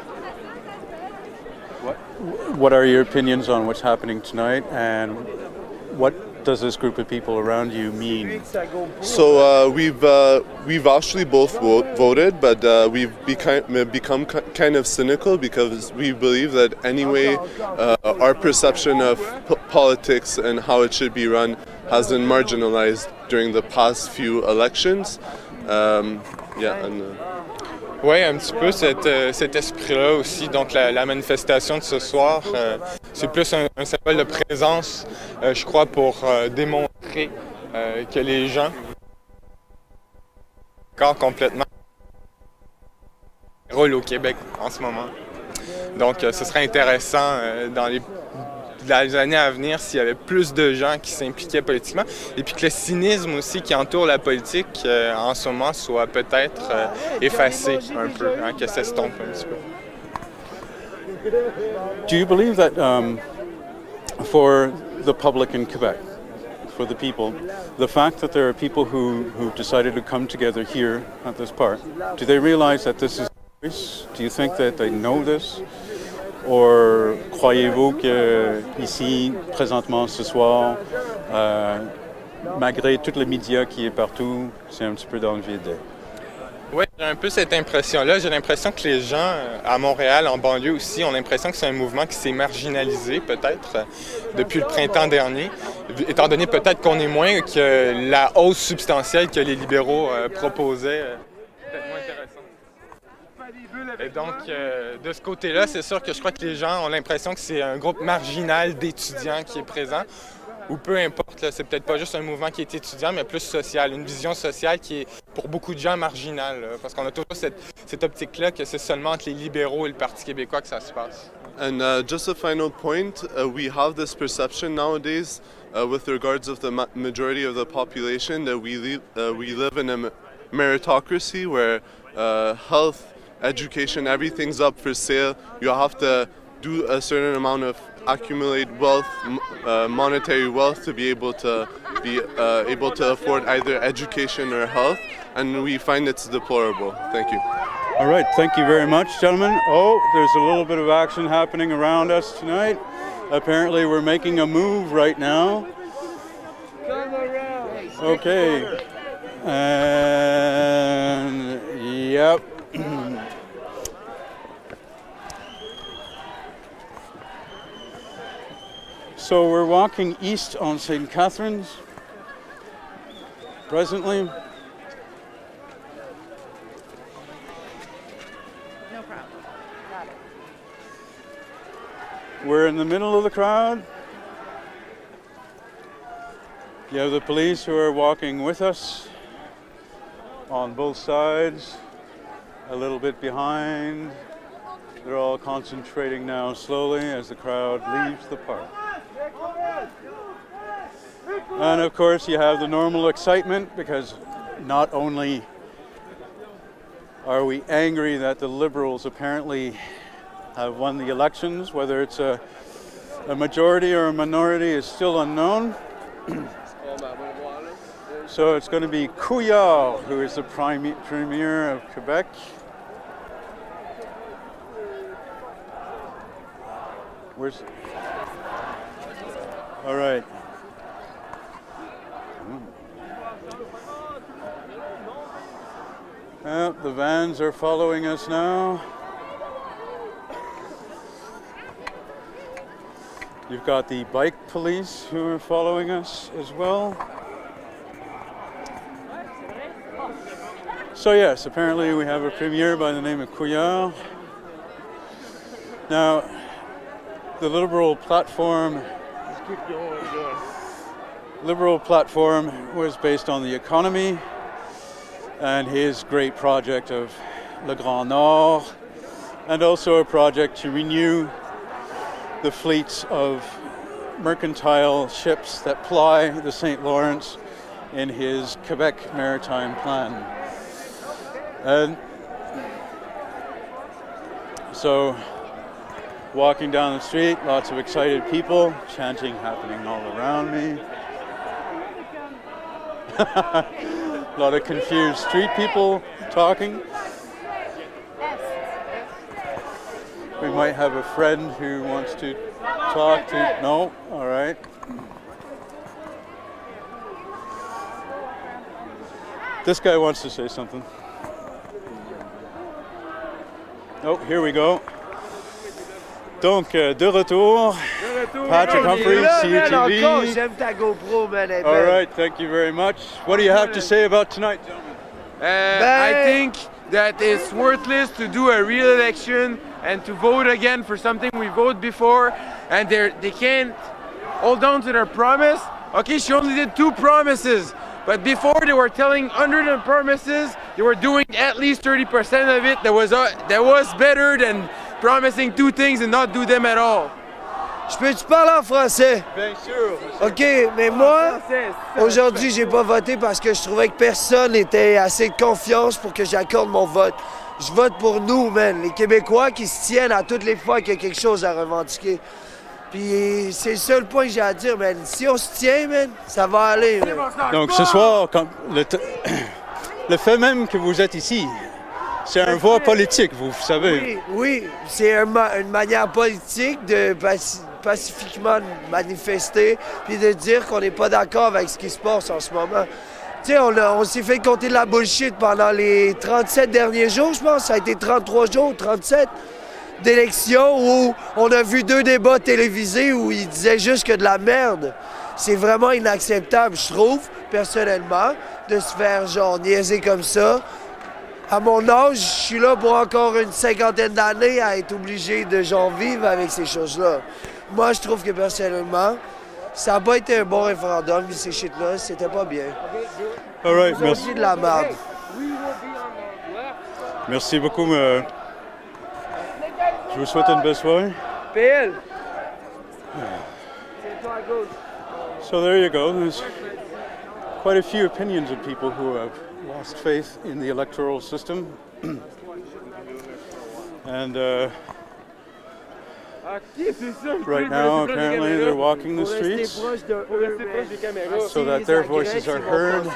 What are your opinions on what's happening tonight, and what does this group of people around you mean? So we've actually both voted, but we've become kind of cynical because we believe that anyway our perception of politics and how it should be run has been marginalized during the past few elections. Oui, un petit peu cet esprit-là aussi. Donc la manifestation de ce soir, c'est plus un symbole de présence, je crois, pour démontrer que les gens encore complètement roulent au Québec en ce moment. Donc ce serait intéressant dans les années à venir s'il y avait plus de gens qui s'impliquaient politiquement et puis que le cynisme aussi qui entoure la politique en ce moment soit peut-être effacé un peu, hein, que ça s'estompe un petit peu. Do you believe that for the public in Quebec, for the people, the fact that there are people who've decided to come together here at this park, do they realize that this is a choice? Do you think that they know this? Or croyez-vous qu'ici, présentement, ce soir, malgré tous les médias qui est partout, c'est un petit peu dans le vide? Oui, j'ai un peu cette impression-là. J'ai l'impression que les gens à Montréal, en banlieue aussi, ont l'impression que c'est un mouvement qui s'est marginalisé, peut-être, depuis le printemps dernier, étant donné peut-être qu'on est moins que la hausse substantielle que les libéraux proposaient. Peut-être moins intéressant. Et donc, de ce côté-là, c'est sûr que je crois que les gens ont l'impression que c'est un groupe marginal d'étudiants qui est présent, ou peu importe, là, c'est peut-être pas juste un mouvement qui est étudiant, mais plus social, une vision sociale qui est pour beaucoup de gens marginale, là, parce qu'on a toujours cette optique-là que c'est seulement entre les libéraux et le Parti québécois que ça se passe. And just a final point, we have this perception nowadays with regards of the majority of the population that we live in a meritocracy where health, education, everything's up for sale. You have to do a certain amount of accumulate wealth, monetary wealth, to be able to afford either education or health, and we find it's deplorable. Thank you. All right, thank you very much, gentlemen. Oh, there's a little bit of action happening around us tonight. Apparently we're making a move right now. Okay. And yep. So we're walking east on St. Catharines presently. No problem. Got it. We're in the middle of the crowd. You have the police who are walking with us. on both sides, a little bit behind. They're all concentrating now slowly as the crowd leaves the park. And of course you have the normal excitement, because not only are we angry that the Liberals apparently have won the elections, whether it's a majority or a minority is still unknown. So it's going to be Couillard, who is the Premier of Quebec. All right. The vans are following us now. You've got the bike police who are following us as well. So yes, apparently we have a premier by the name of Couillard. Now, the Liberal platform was based on the economy and his great project of Le Grand Nord, and also a project to renew the fleets of mercantile ships that ply the St. Lawrence in his Quebec Maritime Plan. And so, walking down the street, lots of excited people, chanting happening all around me. A lot of confused street people talking. We might have a friend who wants to talk to... No? All right. This guy wants to say something. Oh, here we go. Donc, de retour. Patrick Humphreys, CUTV. J'aime ta GoPro, man. All right, thank you very much. What do you have to say about tonight, gentlemen? I think that it's worthless to do a real election and to vote again for something we voted before, and they can't hold on to their promise. Okay, she only did 2 promises, but before they were telling 100 promises, they were doing at least 30% of it. That was better than promising 2 things and not do them at all. Je peux-tu parler en français? Bien sûr. OK, mais moi, aujourd'hui, j'ai pas voté parce que je trouvais que personne n'était assez de confiance pour que j'accorde mon vote. Je vote pour nous, man, les Québécois qui se tiennent à toutes les fois qu'il y a quelque chose à revendiquer. Puis c'est le seul point que j'ai à dire, man. Si on se tient, man, ça va aller, man. Donc ce soir, le fait même que vous êtes ici, c'est un voie politique, vous savez. Oui, c'est une manière politique de pacifiquement manifester puis de dire qu'on n'est pas d'accord avec ce qui se passe en ce moment. Tu sais, on s'est fait compter de la bullshit pendant les 37 derniers jours, je pense. Ça a été 33 jours, 37 d'élections où on a vu 2 débats télévisés où ils disaient juste que de la merde. C'est vraiment inacceptable, je trouve, personnellement, de se faire genre niaiser comme ça. À mon âge, je suis là pour encore une 50aine d'années à être obligé de genre vivre avec ces choses-là. Moi, je trouve que personnellement, ça n'a pas été un bon référendum, ces shit-là, c'était pas bien. All right, merci. De la merde. Merci beaucoup. Je vous souhaite une belle soirée. PL. So there you go. There's quite a few opinions of people who have lost faith in the electoral system. And right now, apparently, they're walking the streets so that their voices are heard,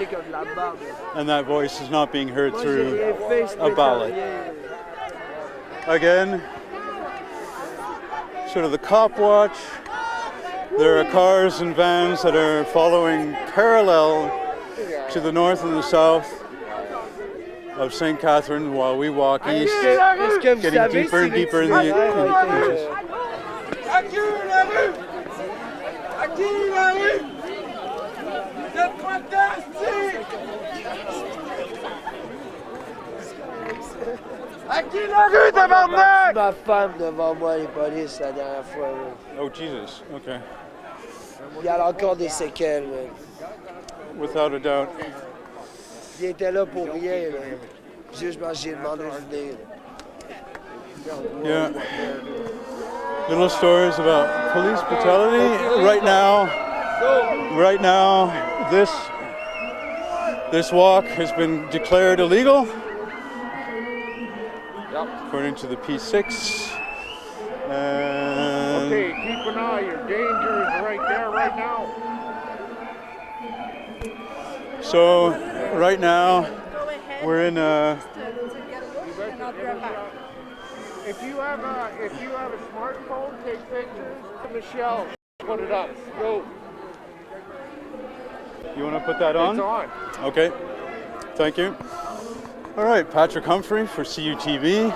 and that voice is not being heard through a ballot. Again, sort of the cop watch. There are cars and vans that are following parallel to the north and the south of St. Catherine while we walk east, getting deeper and deeper in the inches. À qui la rue, tabarnak? Ma femme devant moi, les polices, la dernière fois. Oh, Jesus. Okay. Il y a encore des séquelles, man. Without a doubt. Il était là pour rien, là. Juste parce que j'ai demandé de venir. Yeah. Little stories about police brutality. Right now, this walk has been declared illegal, according to the P6. Okay, keep an eye. Your danger is right there, right now. So, right now, we're in a. If you have a smartphone, take pictures. Michelle, put it up. Go. You want to put that on? It's on. Okay. Thank you. All right, Patrick Humphrey for CUTV.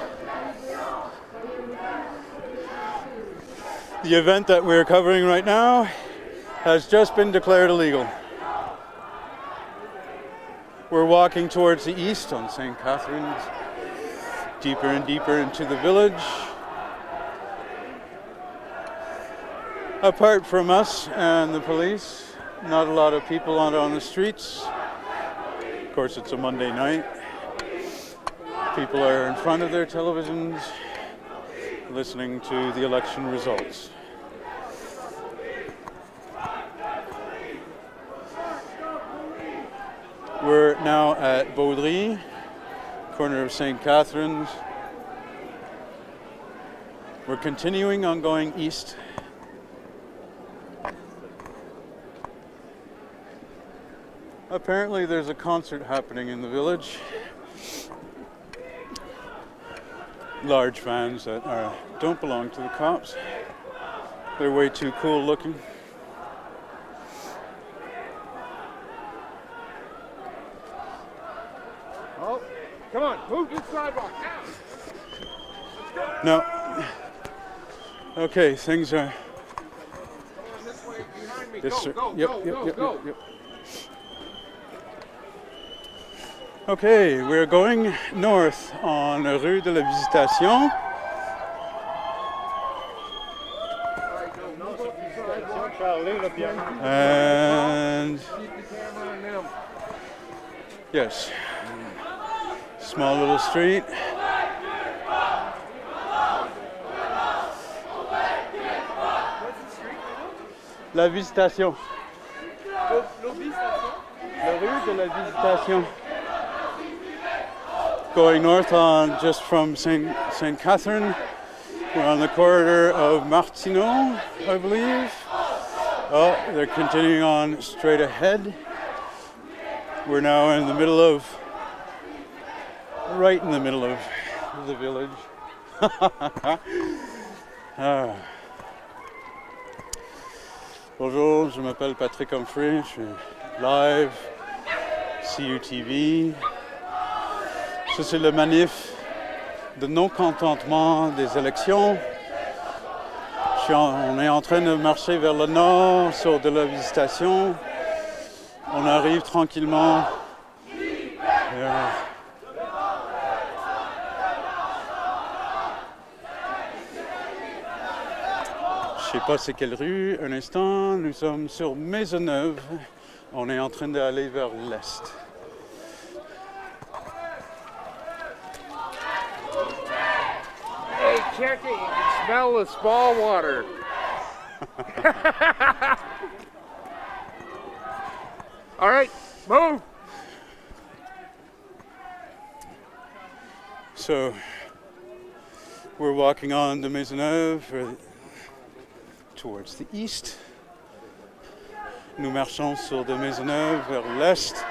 The event that we're covering right now has just been declared illegal. We're walking towards the east on St. Catharines, deeper and deeper into the village. Apart from us and the police, not a lot of people out on the streets. Of course, it's a Monday night. People are in front of their televisions, listening to the election results. We're now at Baudry, corner of St. Catharines. We're continuing on going east. Apparently there's a concert happening in the village. Large vans that don't belong to the cops. They're way too cool looking. Oh, come on, move to the sidewalk now. No. Okay, things are. This way, behind me. Yes, sir. Go. Yep. Okay, we're going north on Rue de la Visitation. And yes, small little street. La Visitation. La rue de la Visitation. Going north on just from St. Catherine. We're on the corridor of Martineau, I believe. Oh, they're continuing on straight ahead. We're now in the middle of, right in the middle of the village. Bonjour, je m'appelle Patrick Humphrey, je suis live, CUTV. Ça, c'est le manif de non-contentement des élections. On est en train de marcher vers le nord, sur de la Visitation. On arrive tranquillement vers... Je sais pas c'est quelle rue. Un instant, nous sommes sur Maisonneuve. On est en train d'aller vers l'est. Hey, check it. You can smell the small water. All right, move. So, we're walking on de Maisonneuve towards the east. Nous marchons sur de Maisonneuve vers l'est.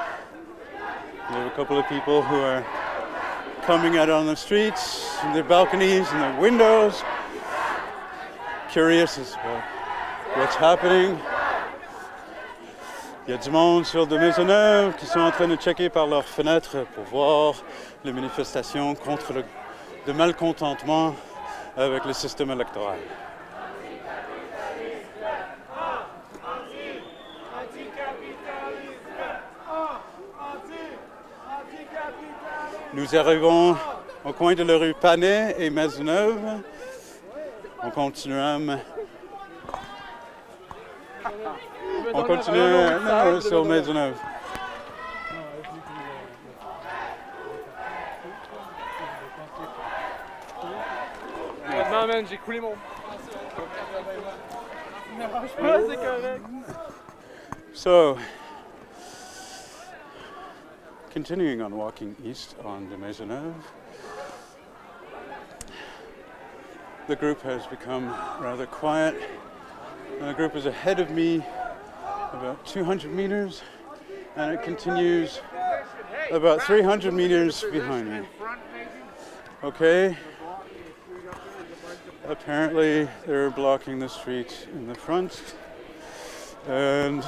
We have a couple of people who are coming out on the streets, in their balconies and their windows, curious as to what's happening. Il y a du monde sur de Maisonneuve qui sont en train de checker par leurs fenêtres pour voir les manifestations contre le malcontentement avec le système électoral. Nous arrivons au coin de la rue Panet et Maisonneuve. On continue sur Maisonneuve. man, j'ai coulé mon... So, continuing on walking east on de Maisonneuve, the group has become rather quiet. The group is ahead of me about 200 meters, and it continues about 300 meters behind me. Okay. Apparently they're blocking the street in the front, and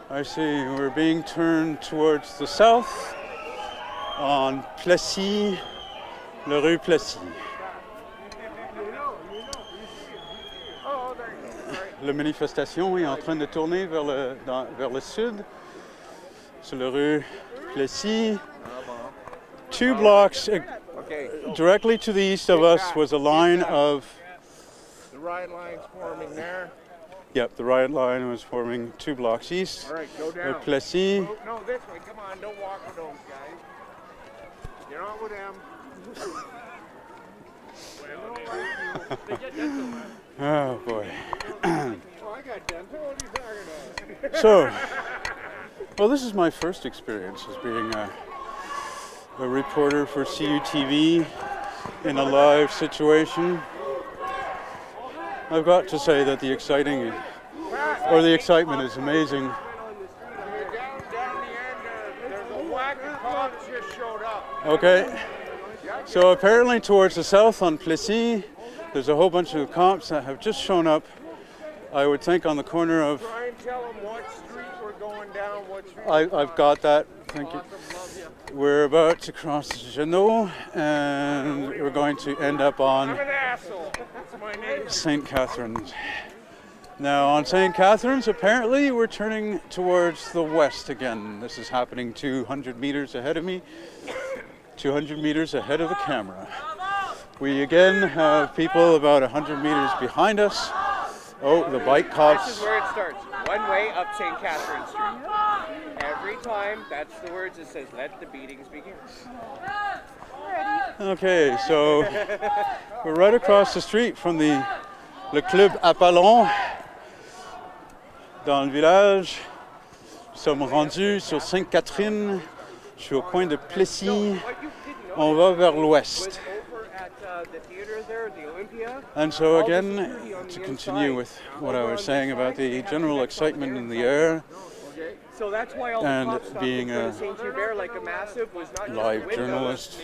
I see we're being turned towards the south on Plessis, la rue Plessis. La manifestation est en train de tourner vers le sud, sur la rue Plessis. 2 blocks directly to the east of us was a line of... The riot line's forming there. Yep, the riot line was forming 2 blocks east. All right, go down. Plessis. Oh, no, this way. Come on, don't walk with those guys. You're not with them. Oh boy. Oh, I got dental. What are you talking about? So, well, this is my first experience as being a reporter for CUTV in a live situation. I've got to say that the excitement is amazing. Down the end there's a whack of cops just showed up. Okay, so apparently towards the south on Plessis, there's a whole bunch of cops that have just shown up, I would think on the corner of... Try and tell them what street we're going down, what street I've got that, thank you. We're about to cross Genoa, and we're going to end up on I'm an asshole. That's my name. St. Catharines. Now on St. Catharines, apparently we're turning towards the west again. This is happening 200 meters ahead of me, 200 meters ahead of the camera. We again have people about 100 meters behind us. Oh, the bike cops. This is where it starts. One way up St. Catharines Street. Every time, that's the words it says, let the beatings begin. Okay, so we're right across the street from le Club Apollon dans le village. Nous sommes rendus sur Sainte-Catherine. Je suis au coin de Plessis. On va vers l'ouest. And so again, to continue with what I was saying about the general excitement in the air, So that's why all and the cops being a St. Hubert like a massive was not live just journalist.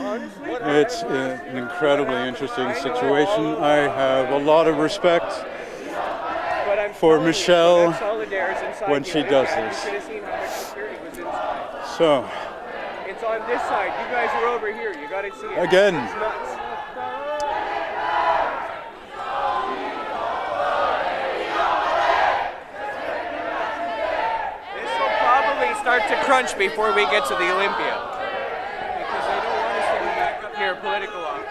Honestly, It's an incredibly interesting situation. I have a lot of respect but I'm for telling you, Michelle that Solidaire's inside when the she Olympiad. does You this. should have seen how much security was inside. So, It's on this side. You guys are over here. You got to see it. Again. It's nuts. This will probably start to crunch before we get to the Olympia. Because they don't want us to be back up here political office.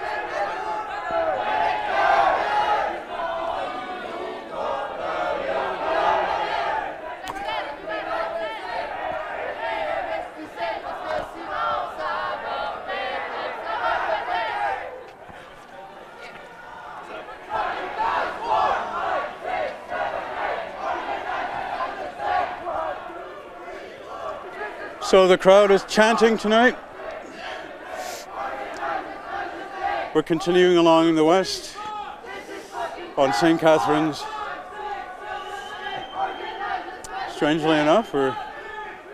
So the crowd is chanting tonight. We're continuing along in the west on St. Catharines. Strangely enough, we're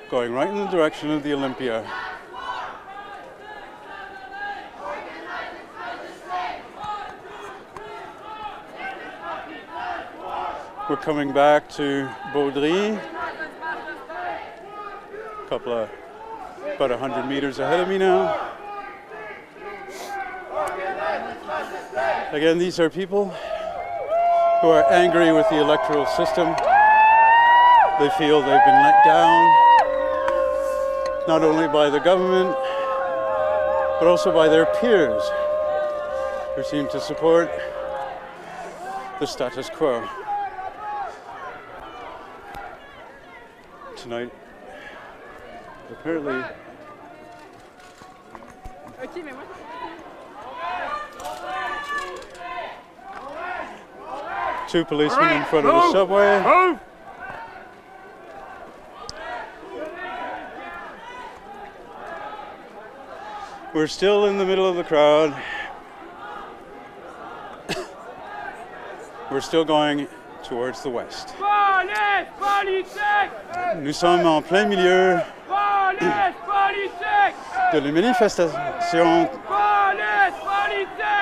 going right in the direction of the Olympia. We're coming back to Baudry. About 100 meters ahead of me now. Again, these are people who are angry with the electoral system. They feel they've been let down, not only by the government, but also by their peers, who seem to support the status quo. Tonight, apparently, Ok, mais moi. Two policemen in front of the subway. We're still in the middle of the crowd. We're still going towards the west. Nous sommes en plein milieu de la manifestation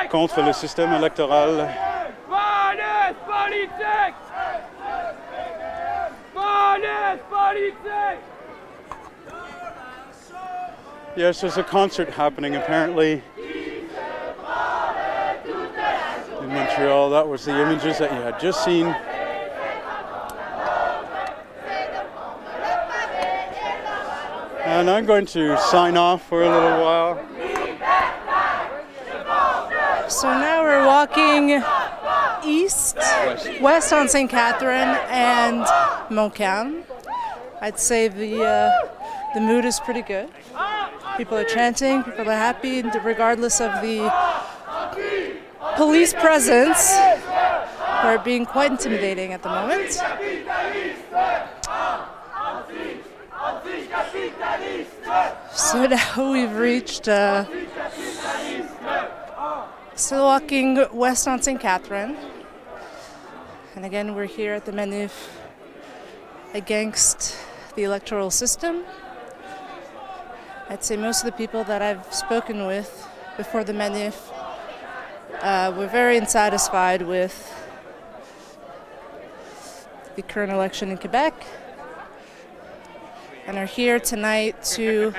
contre le système électoral. Yes, there's a concert happening apparently in Montreal. That was the images that you had just seen. And I'm going to sign off for a little while. So now we're walking west on St. Catherine and Montcalm. I'd say the mood is pretty good. People are chanting, people are happy, regardless of the police presence, who are being quite intimidating at the moment. So now we've reached, still walking west on St. Catherine. And again, we're here at the Manif against the electoral system. I'd say most of the people that I've spoken with before the Manif were very unsatisfied with the current election in Quebec and are here tonight to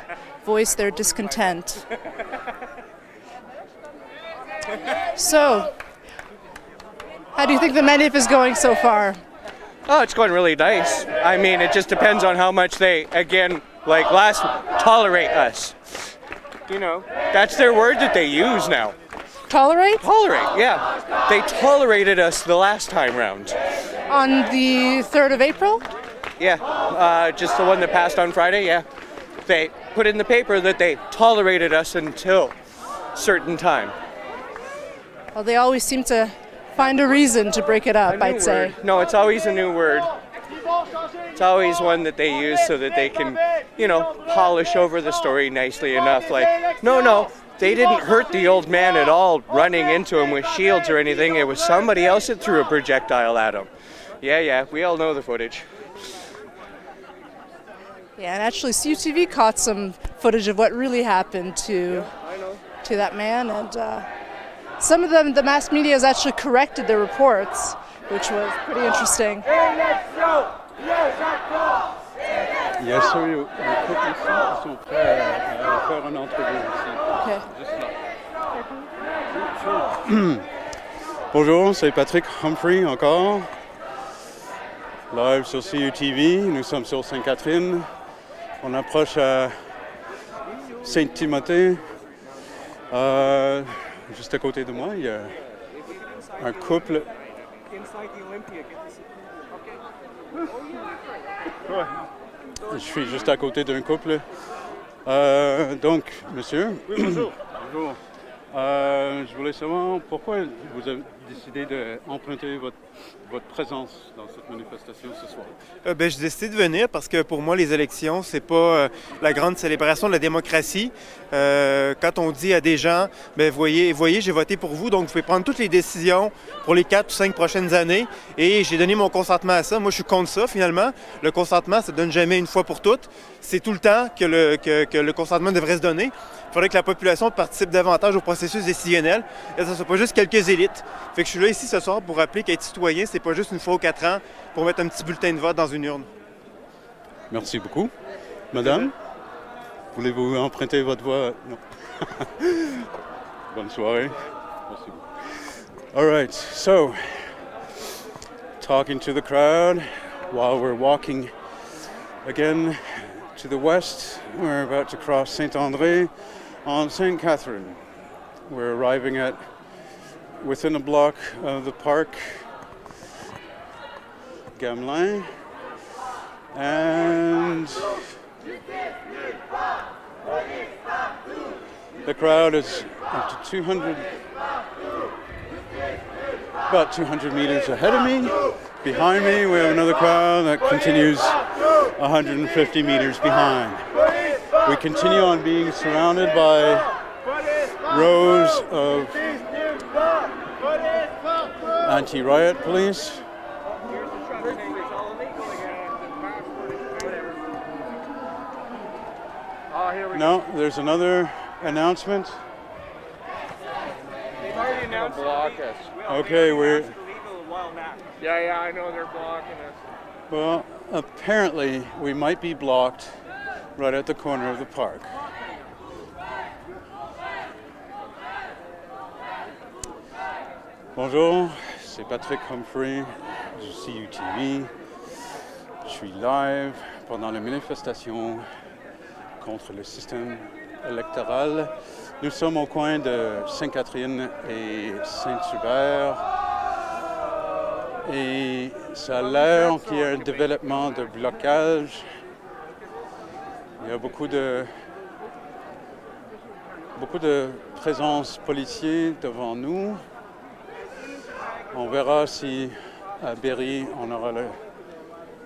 voice their discontent. So, how do you think the Manif is going so far? Oh, it's going really nice. I mean, it just depends on how much they, again, like tolerate us. You know, that's their word that they use now. Tolerate? Tolerate, yeah. They tolerated us the last time round. On the 3rd of April? Yeah, just the one that passed on Friday, yeah. They put in the paper that they tolerated us until certain time. Well, they always seem to find a reason to break it up, I'd say. No, it's always a new word. It's always one that they use so that they can, you know, polish over the story nicely enough. Like, no, they didn't hurt the old man at all running into him with shields or anything. It was somebody else that threw a projectile at him. Yeah, we all know the footage. Yeah, and actually CUTV caught some footage of what really happened to that man, and some of them, the mass media has actually corrected their reports, which was pretty interesting. Yes, sir. Les couples sont prêts à faire une entrevue ici. Juste là. Bonjour, c'est Patrick Humphrey encore. Live sur CUTV, nous sommes sur Sainte-Catherine. On approche à Saint-Timothée. Juste à côté de moi, il y a un couple. Je suis juste à côté d'un couple. Donc, monsieur. Oui, bonjour. Bonjour. Je voulais savoir pourquoi vous avez décidé d'emprunter votre présence dans cette manifestation ce soir. J'ai décidé de venir parce que pour moi, les élections, c'est pas la grande célébration de la démocratie. Quand on dit à des gens, voyez, j'ai voté pour vous, donc vous pouvez prendre toutes les décisions pour les 4 ou 5 prochaines années. Et j'ai donné mon consentement à ça. Moi, je suis contre ça, finalement. Le consentement, ça ne donne jamais une fois pour toutes. C'est tout le temps que le consentement devrait se donner. Il faudrait que la population participe davantage au processus décisionnel et que ce ne soit pas juste quelques élites. Fait que je suis là ici ce soir pour rappeler qu'être citoyen, c'est pas juste une fois aux 4 ans pour mettre un petit bulletin de vote dans une urne. Merci beaucoup. Madame, voulez-vous emprunter votre voix? Non. Bonne soirée. Merci beaucoup. All right, so talking to the crowd while we're walking again to the west. We're about to cross Saint-André on St. Catherine. We're arriving at within a block of the park Gamelin, and The crowd is up to about 200 meters ahead of me. Behind me, we have another crowd that continues 150 meters behind. We continue on being surrounded by rows of anti-riot police. No, there's another announcement. They've already announced block us. Okay, we're... Yeah, I know they're blocking us. Well, apparently we might be blocked right at the corner of the park. Bonjour, c'est Patrick Humphrey du CUTV. Je suis live pendant la manifestation contre le système électoral. Nous sommes au coin de Sainte-Catherine et Saint-Hubert. Et ça a l'air qu'il y a un développement de blocage. Il y a beaucoup de présence policière devant nous. On verra si à Berry on aura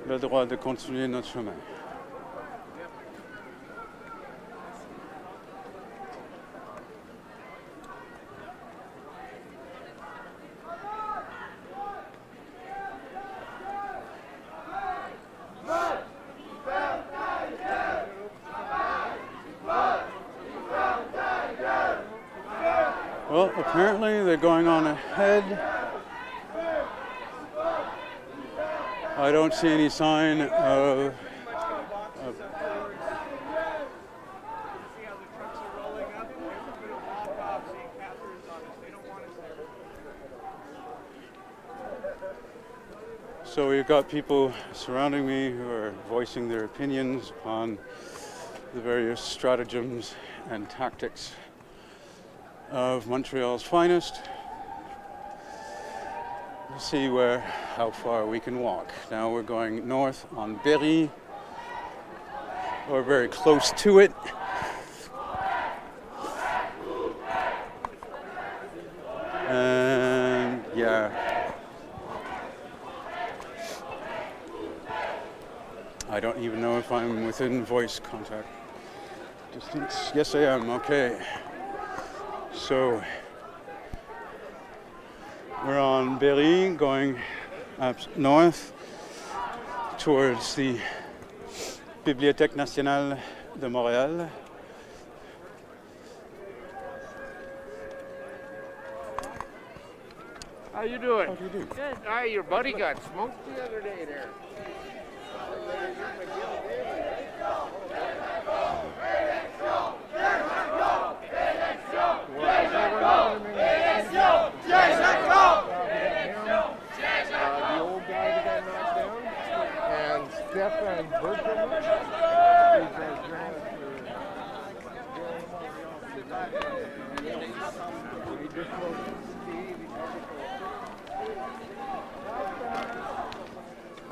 le droit de continuer notre chemin. Well, apparently they're going on ahead. I don't see any sign of So we've got people surrounding me who are voicing their opinions on the various stratagems and tactics of Montreal's finest. We'll see how far we can walk. Now we're going north on Berry. We're very close to it. And yeah. I don't even know if I'm within voice contact distance. Yes, I am. Okay. So we're on Berry, going up north towards the Bibliothèque Nationale de Montréal. How you doing? How do you do? Good. Your buddy got smoked the other day there. The old guy that got knocked down, and Stefan Bertram,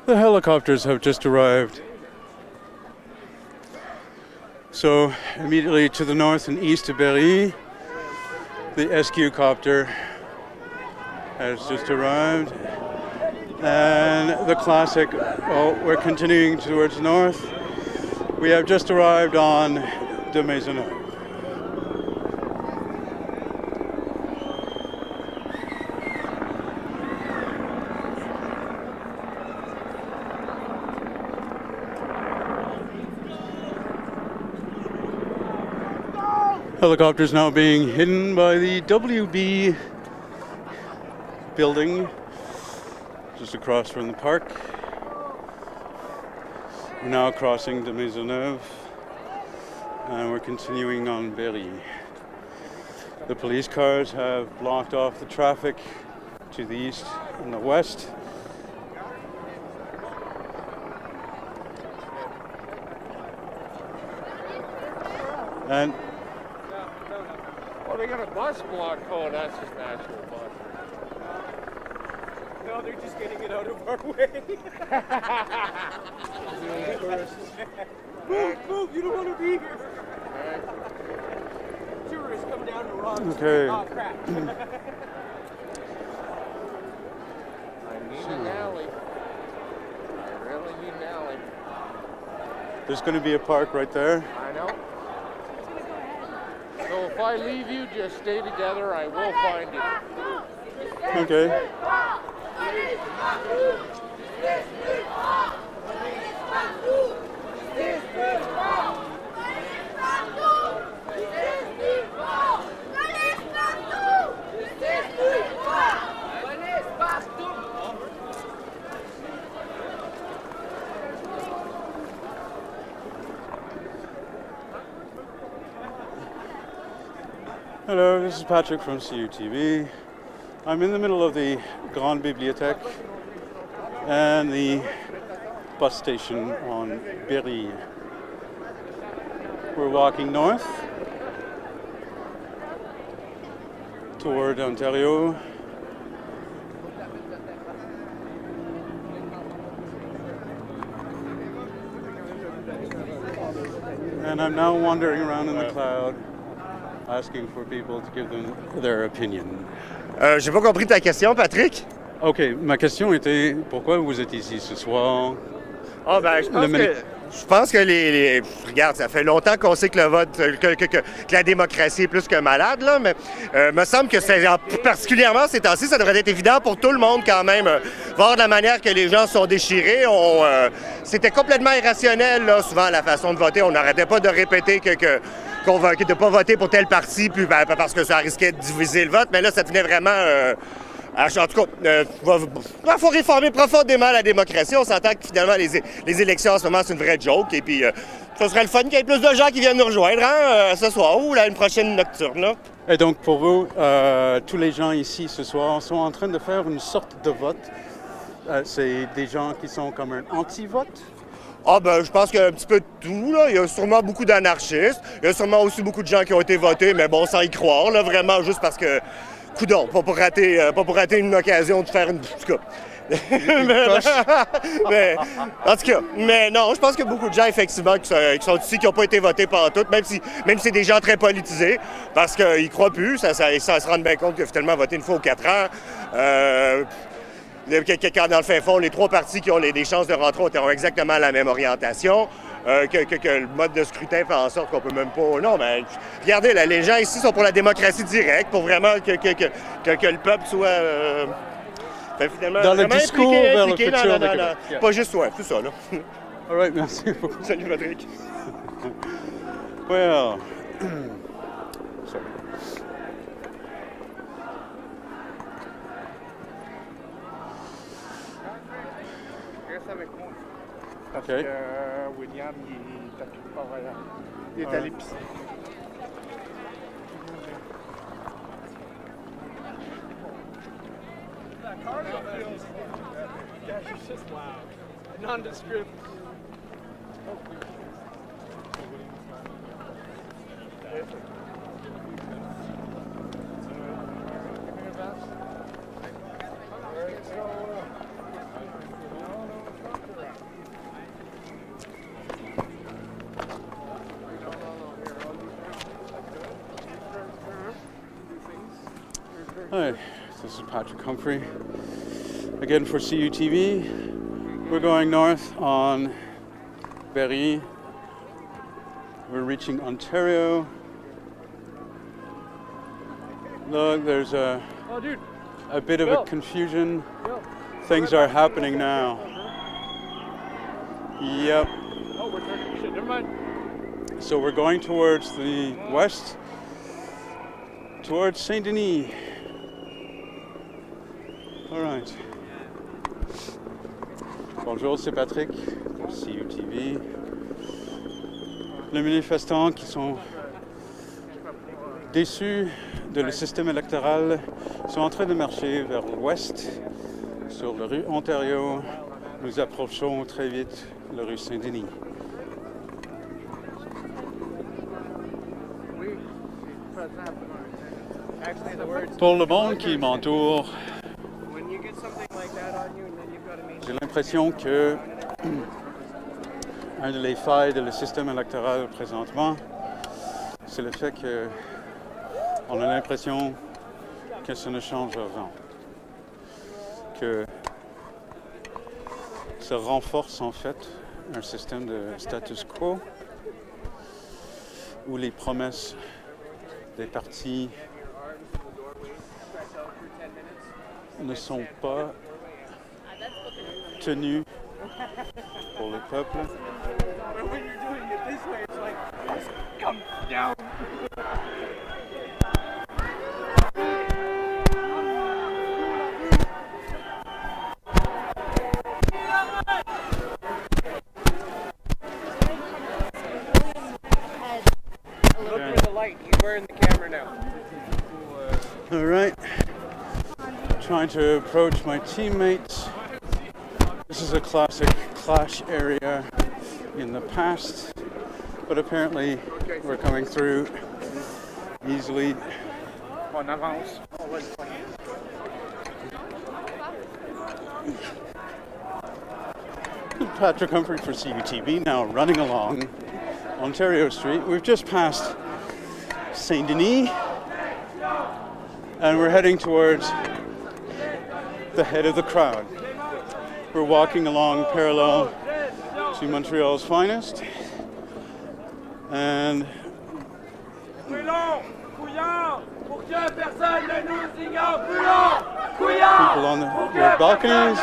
The helicopters have just arrived. So immediately to the north and east of Berry, the SQ copter has just arrived. And the classic, we're continuing towards north. We have just arrived on de Maisonneuve. Helicopters now being hidden by the WB building just across from the park. We're now crossing de Maisonneuve and we're continuing on Berry. The police cars have blocked off the traffic to the east and the west. And oh, they got a bus block. Oh, that's just national bus. No, they're just getting it out of our way. Move, you don't want to be here. Tourists. Okay. Oh, crap. I need an alley. I really need an alley. There's going to be a park right there. I know. So if I leave you, just stay together. I will find you. Okay. Hello, this is Patrick from CUTV. I'm in the middle of the Grande Bibliothèque and the bus station on Berry. We're walking north toward Ontario. And I'm now wandering around in the cloud, asking for people to give them their opinion. J'ai pas compris ta question, Patrick. OK, ma question était pourquoi vous êtes ici ce soir? Ah ben, je pense que les... Regarde, ça fait longtemps qu'on sait que le vote, que la démocratie est plus que malade, là, mais me semble que particulièrement ces temps-ci, ça devrait être évident pour tout le monde quand même. Voir de la manière que les gens sont déchirés, c'était complètement irrationnel, là, souvent, la façon de voter. On n'arrêtait pas de répéter de ne pas voter pour tel parti puis, parce que ça risquait de diviser le vote, mais là, ça devenait vraiment... en tout cas, il faut réformer profondément la démocratie. On s'entend que finalement, les élections en ce moment, c'est une vraie joke. Et puis, ce serait le fun qu'il y ait plus de gens qui viennent nous rejoindre ce soir ou là, une prochaine nocturne. Là. Et donc, pour vous, tous les gens ici ce soir sont en train de faire une sorte de vote. C'est des gens qui sont comme un anti-vote? Ah ben, je pense qu'il y a un petit peu de tout, là. Il y a sûrement beaucoup d'anarchistes. Il y a sûrement aussi beaucoup de gens qui ont été votés, mais bon, sans y croire, là, vraiment, juste parce que... Coudon, pas pour rater une occasion de faire une... En tout cas. En tout cas, mais non, je pense qu'il y a beaucoup de gens, effectivement, qui sont ici, qui n'ont pas été votés par tout, même si c'est des gens très politisés, parce qu'ils ne croient plus, ça se rendent bien compte qu'il faut tellement voter une fois aux 4 ans. Quand dans le fin fond, les 3 partis qui ont des chances de rentrer ont exactement la même orientation. Que le mode de scrutin fait en sorte qu'on peut même pas... Non, mais regardez, là, les gens ici sont pour la démocratie directe, pour vraiment que le peuple soit... finalement, dans le discours vers le futur de Québec. Yeah. Pas juste toi, tout ça, là. All right, merci beaucoup. Salut, Patrick. Well... Sorry. Reste avec moi. Parce Okay. que William, il est à quelque part ailleurs. Il est à l'épicerie. Gosh, it's just wow. Nondescript. Hi, this is Patrick Humphrey. Again for CUTV. We're going north on Berry. We're reaching Ontario. Look, there's a bit of a confusion. Things are happening now. Yep. Oh, we're turning shit. Never mind. So we're going towards the west, towards Saint-Denis. All right. Bonjour, c'est Patrick pour CUTV. Les manifestants qui sont déçus de le système électoral sont en train de marcher vers l'ouest sur la rue Ontario. Nous approchons très vite la rue Saint-Denis. Pour le monde qui m'entoure, j'ai l'impression que une des failles du système électoral présentement, c'est le fait que on a l'impression que ça ne change rien, que ça renforce en fait un système de status quo où les promesses des partis ne sont pas tenues pour le peuple. Look for the light. He's wearing the camera now. All right, trying to approach my teammates. This is a classic clash area in the past, but apparently we're coming through easily. On avance. Patrick Humphrey for CUTV, now running along Ontario Street. We've just passed Saint Denis and we're heading towards the head of the crowd. We're walking along parallel to Montreal's finest, and people on the balconies.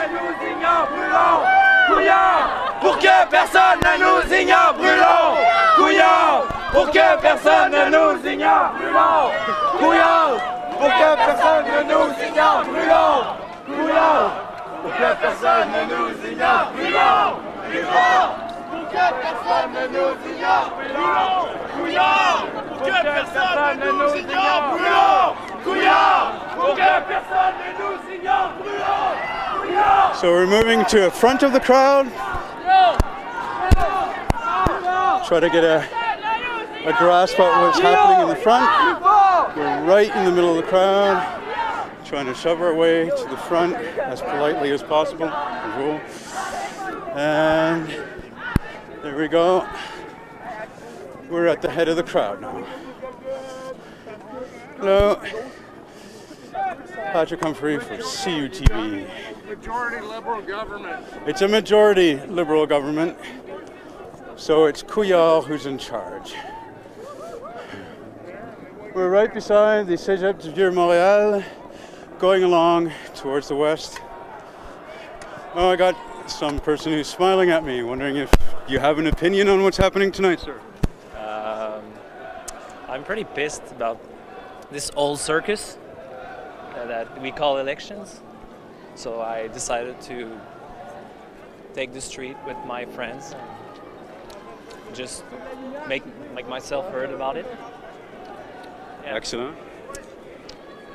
Pour que personne ne nous ignore, brûlons! Couillons! Pour que personne ne nous ignore, brûlons! Couillons! Pour que personne ne nous ignore, brûlons! Couillons! Pour que personne ne nous ignore, brûlons! Couillons! Pour que personne ne nous ignore, brûlons! Couillons! Pour que personne ne nous ignore, brûlons! Couillons! Pour que personne ne nous ignore, brûlons! Couillons! So we're moving to the front of the crowd. Try to get a grasp at what's happening in the front. We're right in the middle of the crowd, trying to shove our way to the front as politely as possible. And there we go. We're at the head of the crowd now. Hello. Patrick Humphrey for CUTV. Majority Liberal government. It's a majority Liberal government, so it's Couillard who's in charge. We're right beside the Cégep de Vieux-Montréal, going along towards the west. Oh, I got some person who's smiling at me, wondering if you have an opinion on what's happening tonight, sir. I'm pretty pissed about this old circus that we call elections. So I decided to take the street with my friends and just make myself heard about it. Yeah. Excellent.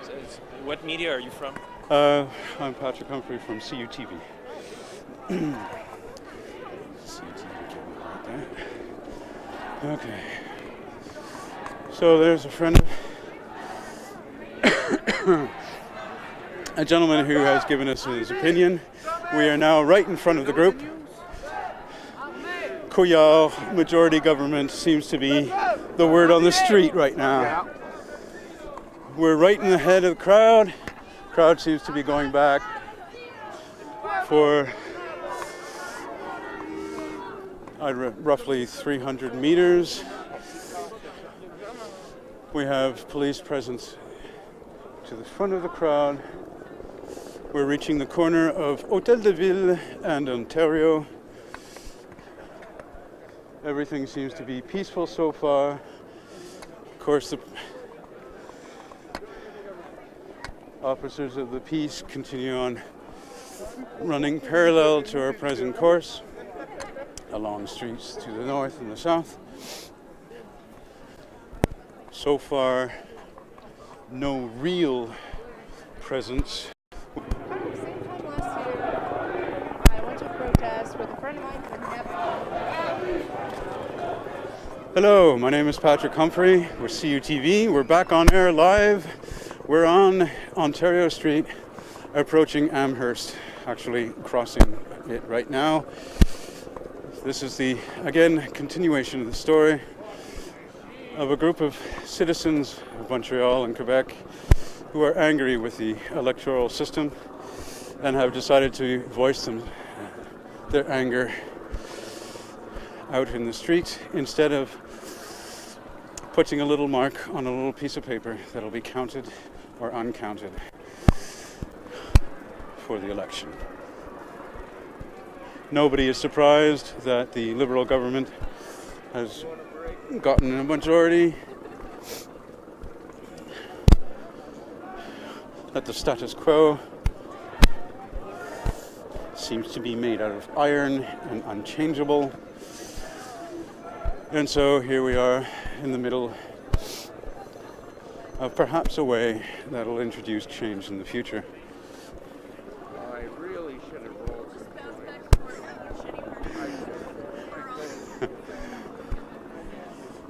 So what media are you from? I'm Patrick Humphrey from CUTV. CUTV right there. Okay. So there's a friend, a gentleman who has given us his opinion. We are now right in front of the group. Couillard majority government seems to be the word on the street right now. We're right in the head of the crowd. Crowd seems to be going back for roughly 300 meters. We have police presence to the front of the crowd. We're reaching the corner of Hôtel de Ville and Ontario. Everything seems to be peaceful so far. Of course, the officers of the peace continue on running parallel to our present course along streets to the north and the south. So far, no real presence. I went to a protest with a friend of mine. Hello, my name is Patrick Humphrey. We're CUTV. We're back on air live. We're on Ontario Street, approaching Amherst, actually crossing it right now. This is the, again, continuation of the story. of a group of citizens of Montreal and Quebec who are angry with the electoral system and have decided to voice their anger out in the street instead of putting a little mark on a little piece of paper that'll be counted or uncounted for the election. Nobody is surprised that the Liberal government has gotten a majority, that the status quo seems to be made out of iron and unchangeable. And so here we are in the middle of perhaps a way that'll introduce change in the future. I really should have rolled some points.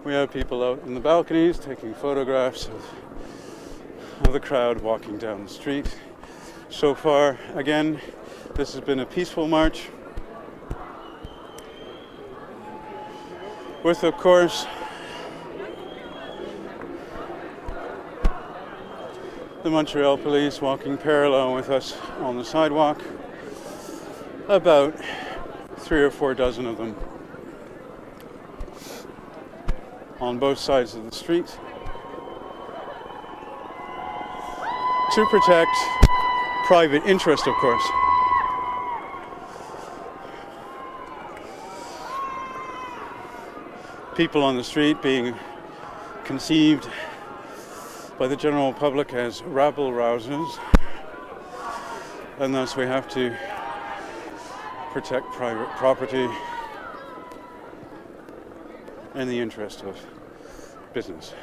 We have people out in the balconies taking photographs of the crowd walking down the street. So far, again, this has been a peaceful march with, of course, the Montreal police walking parallel with us on the sidewalk, about 3 or 4 dozen of them on both sides of the street to protect private interest, of course. People on the street being conceived by the general public as rabble-rousers, and thus we have to protect private property in the interest of business.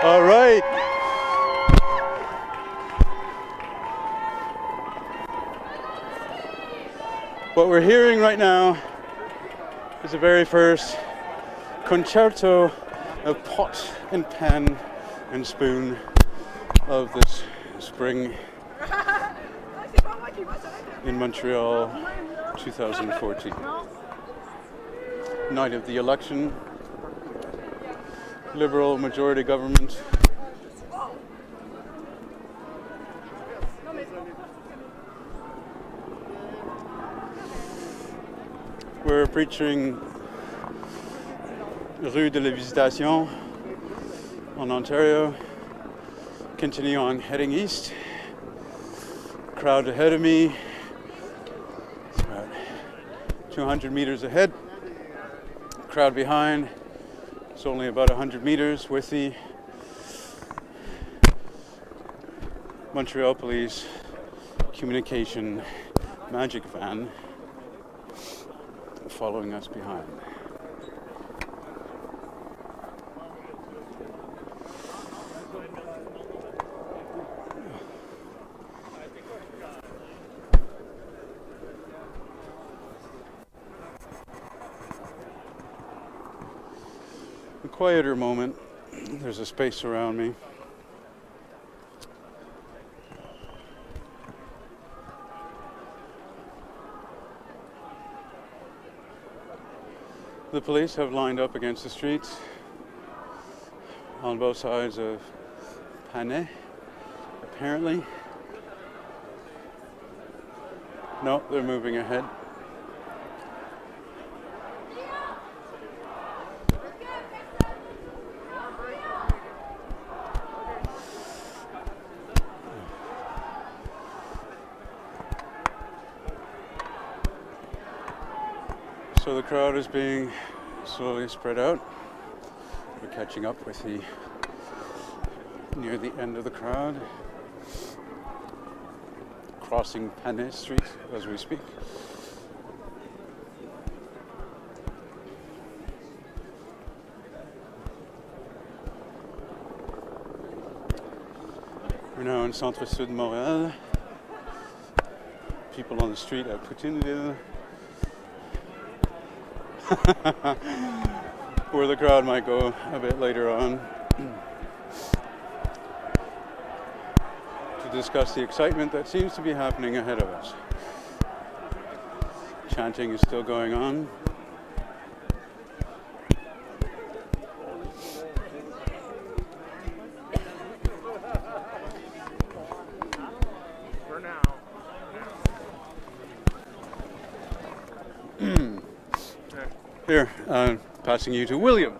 All right. What we're hearing right now is the very first concerto of pot and pan and spoon of this spring in Montreal 2014. Night of the election. Liberal majority government. We're preaching Rue de la Visitation in Ontario. Continue on heading east. Crowd ahead of me. It's about 200 meters ahead. Crowd behind. It's only about 100 meters with the Montreal Police communication magic van following us behind. A quieter moment. There's a space around me. The police have lined up against the streets on both sides of Panay, apparently. No, they're moving ahead. So the crowd is being slowly spread out. We're catching up with near the end of the crowd. Crossing Panay Street as we speak. We're now in Centre-Sud Montréal. people on the street at Putinville, where the crowd might go a bit later on, to discuss the excitement that seems to be happening ahead of us. Chanting is still going on. Here, passing you to William.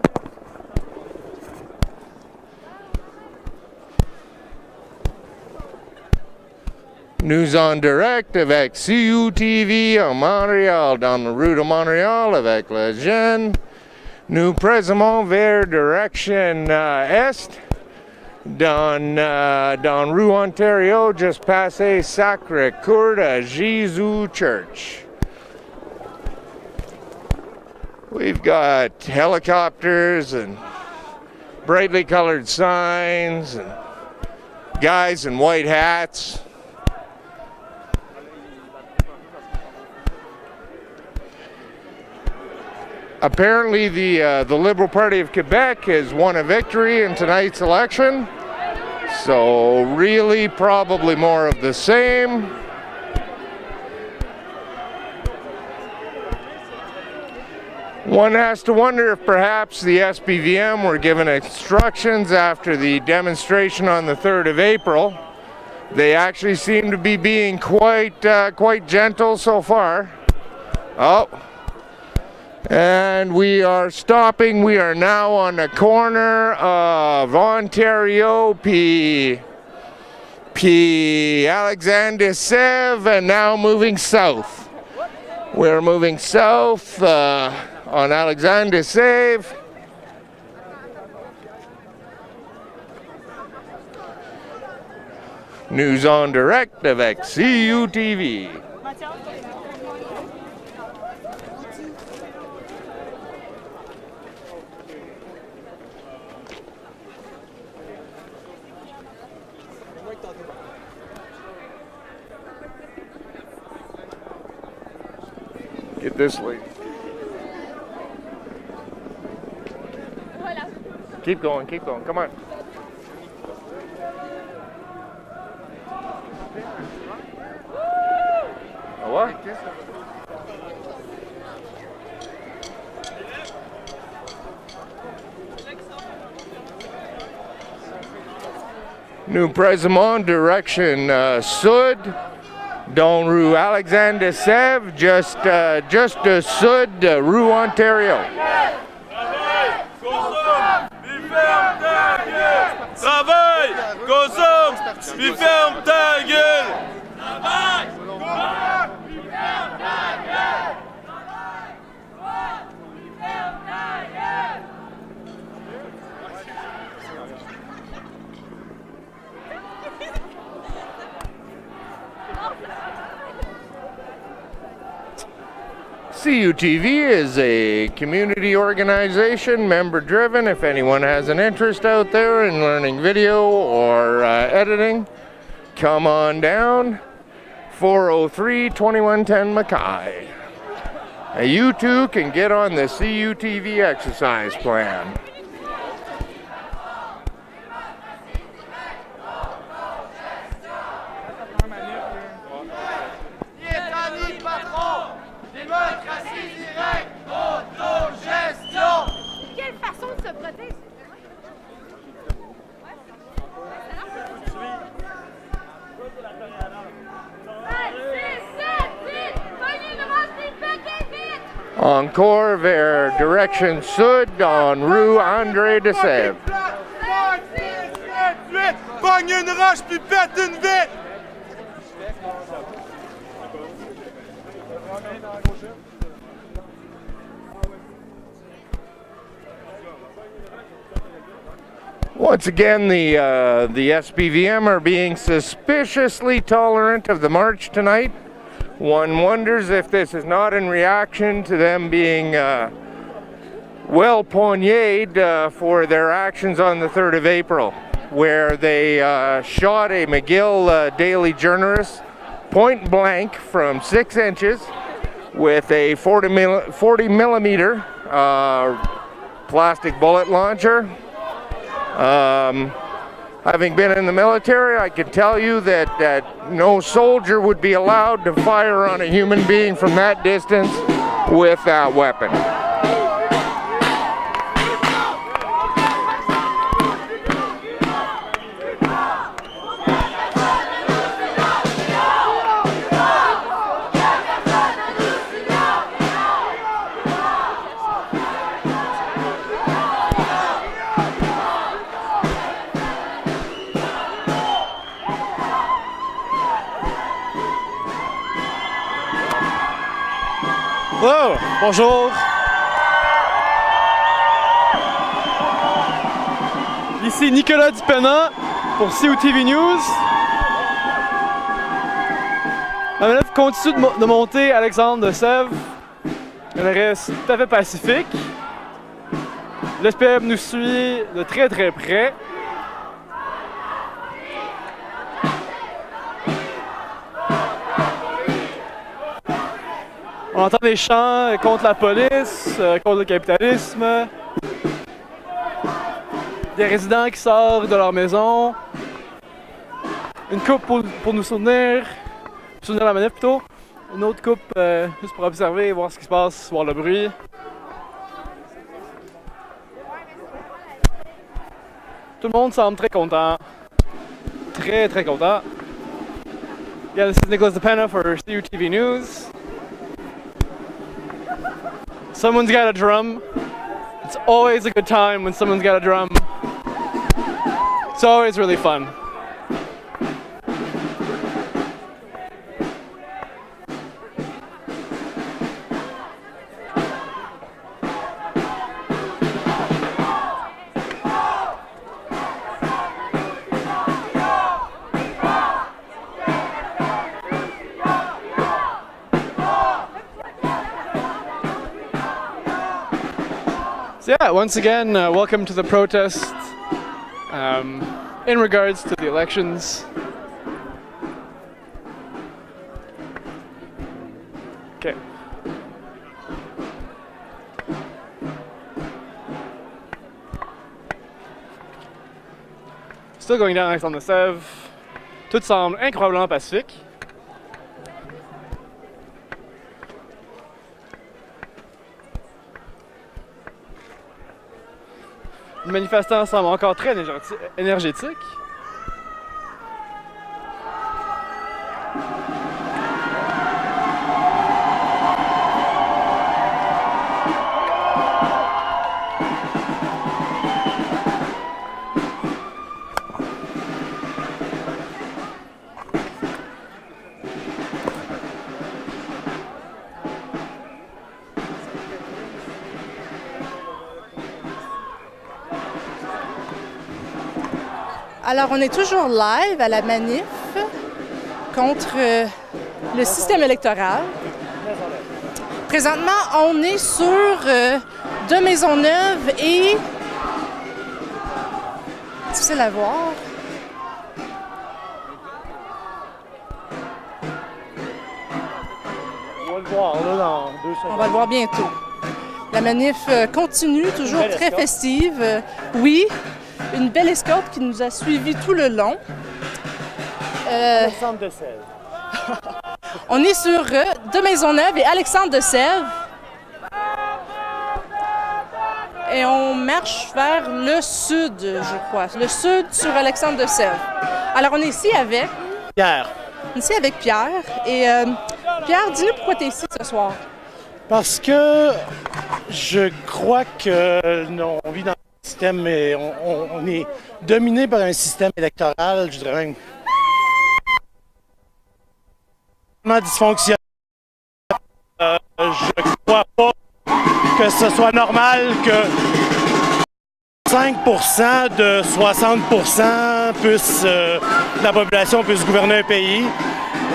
News en direct avec CUTV en Montréal, dans la rue de Montréal avec les jeunes. Nous présentement vers direction est, dans rue Ontario, just passé Sacré-Cœur de Jésus Church. We've got helicopters and brightly colored signs and guys in white hats. Apparently the Liberal Party of Quebec has won a victory in tonight's election, so really probably more of the same. One has to wonder if perhaps the SPVM were given instructions after the demonstration on the 3rd of April. They actually seem to be being quite gentle so far. Oh. And we are stopping. We are now on the corner of Ontario, P. Alexandre Sève, and now moving south. We're moving south on Alexandre Sève. News en direct avec CUTV. Get this lady. Keep going, come on. A what? Nous présentement direction sud, dans rue Alexandre Sève, just sud de rue Ontario. Travaille, consomme, puis ferme ta gueule. Travaille, consomme, puis ferme ta gueule. Travaille, puis ferme ta gueule. CUTV is a community organization, member-driven. If anyone has an interest out there in learning video or editing, come on down. 403-2110 Mackay. You too can get on the CUTV exercise plan. Démocratie directe, autogestion. Quelle façon de se protéger? Encore vers direction sud on rue André de Sèvres. Pogne une roche puis pète une vitre. Once again, the SPVM are being suspiciously tolerant of the march tonight. One wonders if this is not in reaction to them being well poignarded for their actions on the 3rd of April, where they shot a McGill Daily journalist, point blank from 6 inches with a 40 millimeter plastic bullet launcher. Having been in the military, I can tell you that no soldier would be allowed to fire on a human being from that distance with that weapon. Hello, bonjour. Ici Nicolas Dupénat pour CUTV News. La manif continue de monter à Alexandre de Sèvres. Elle reste tout à fait pacifique. L'SPM nous suit de très très près. On entend des chants contre la police, contre le capitalisme. Des résidents qui sortent de leur maison. Une coupe pour nous soutenir la manif plutôt. Une autre coupe juste pour observer, voir ce qui se passe, voir le bruit. Tout le monde semble très content. Très très content. Yeah, this is Nicholas Dupénat for CUTV News. Someone's got a drum. It's always a good time when someone's got a drum. It's always really fun. So yeah, once again, welcome to the protest in regards to the elections. Okay. Still going down Alexandre de Sèvres. Tout semble incroyablement pacifique. Les manifestants semblent encore très énergétiques. Alors, on est toujours live à la manif contre le système électoral. Présentement, on est sur de Maisonneuve et... difficile à voir. On va le voir là dans 2 secondes. On va le voir bientôt. La manif continue, toujours très festive. Oui. Une belle escorte qui nous a suivis tout le long. Alexandre de Sèvres. On est sur de Maisonneuve et Alexandre de Sèvres. Et on marche vers le sud, je crois. Le sud sur Alexandre de Sèvres. Alors, on est ici avec... Pierre. On est ici avec Pierre. Et Pierre, dis-nous pourquoi tu es ici ce soir. Parce que je crois que on vit dans un système, mais on est dominé par un système électoral, je dirais même dysfonctionnel. Je crois pas que ce soit normal que 5% de 60% de la population puisse gouverner un pays,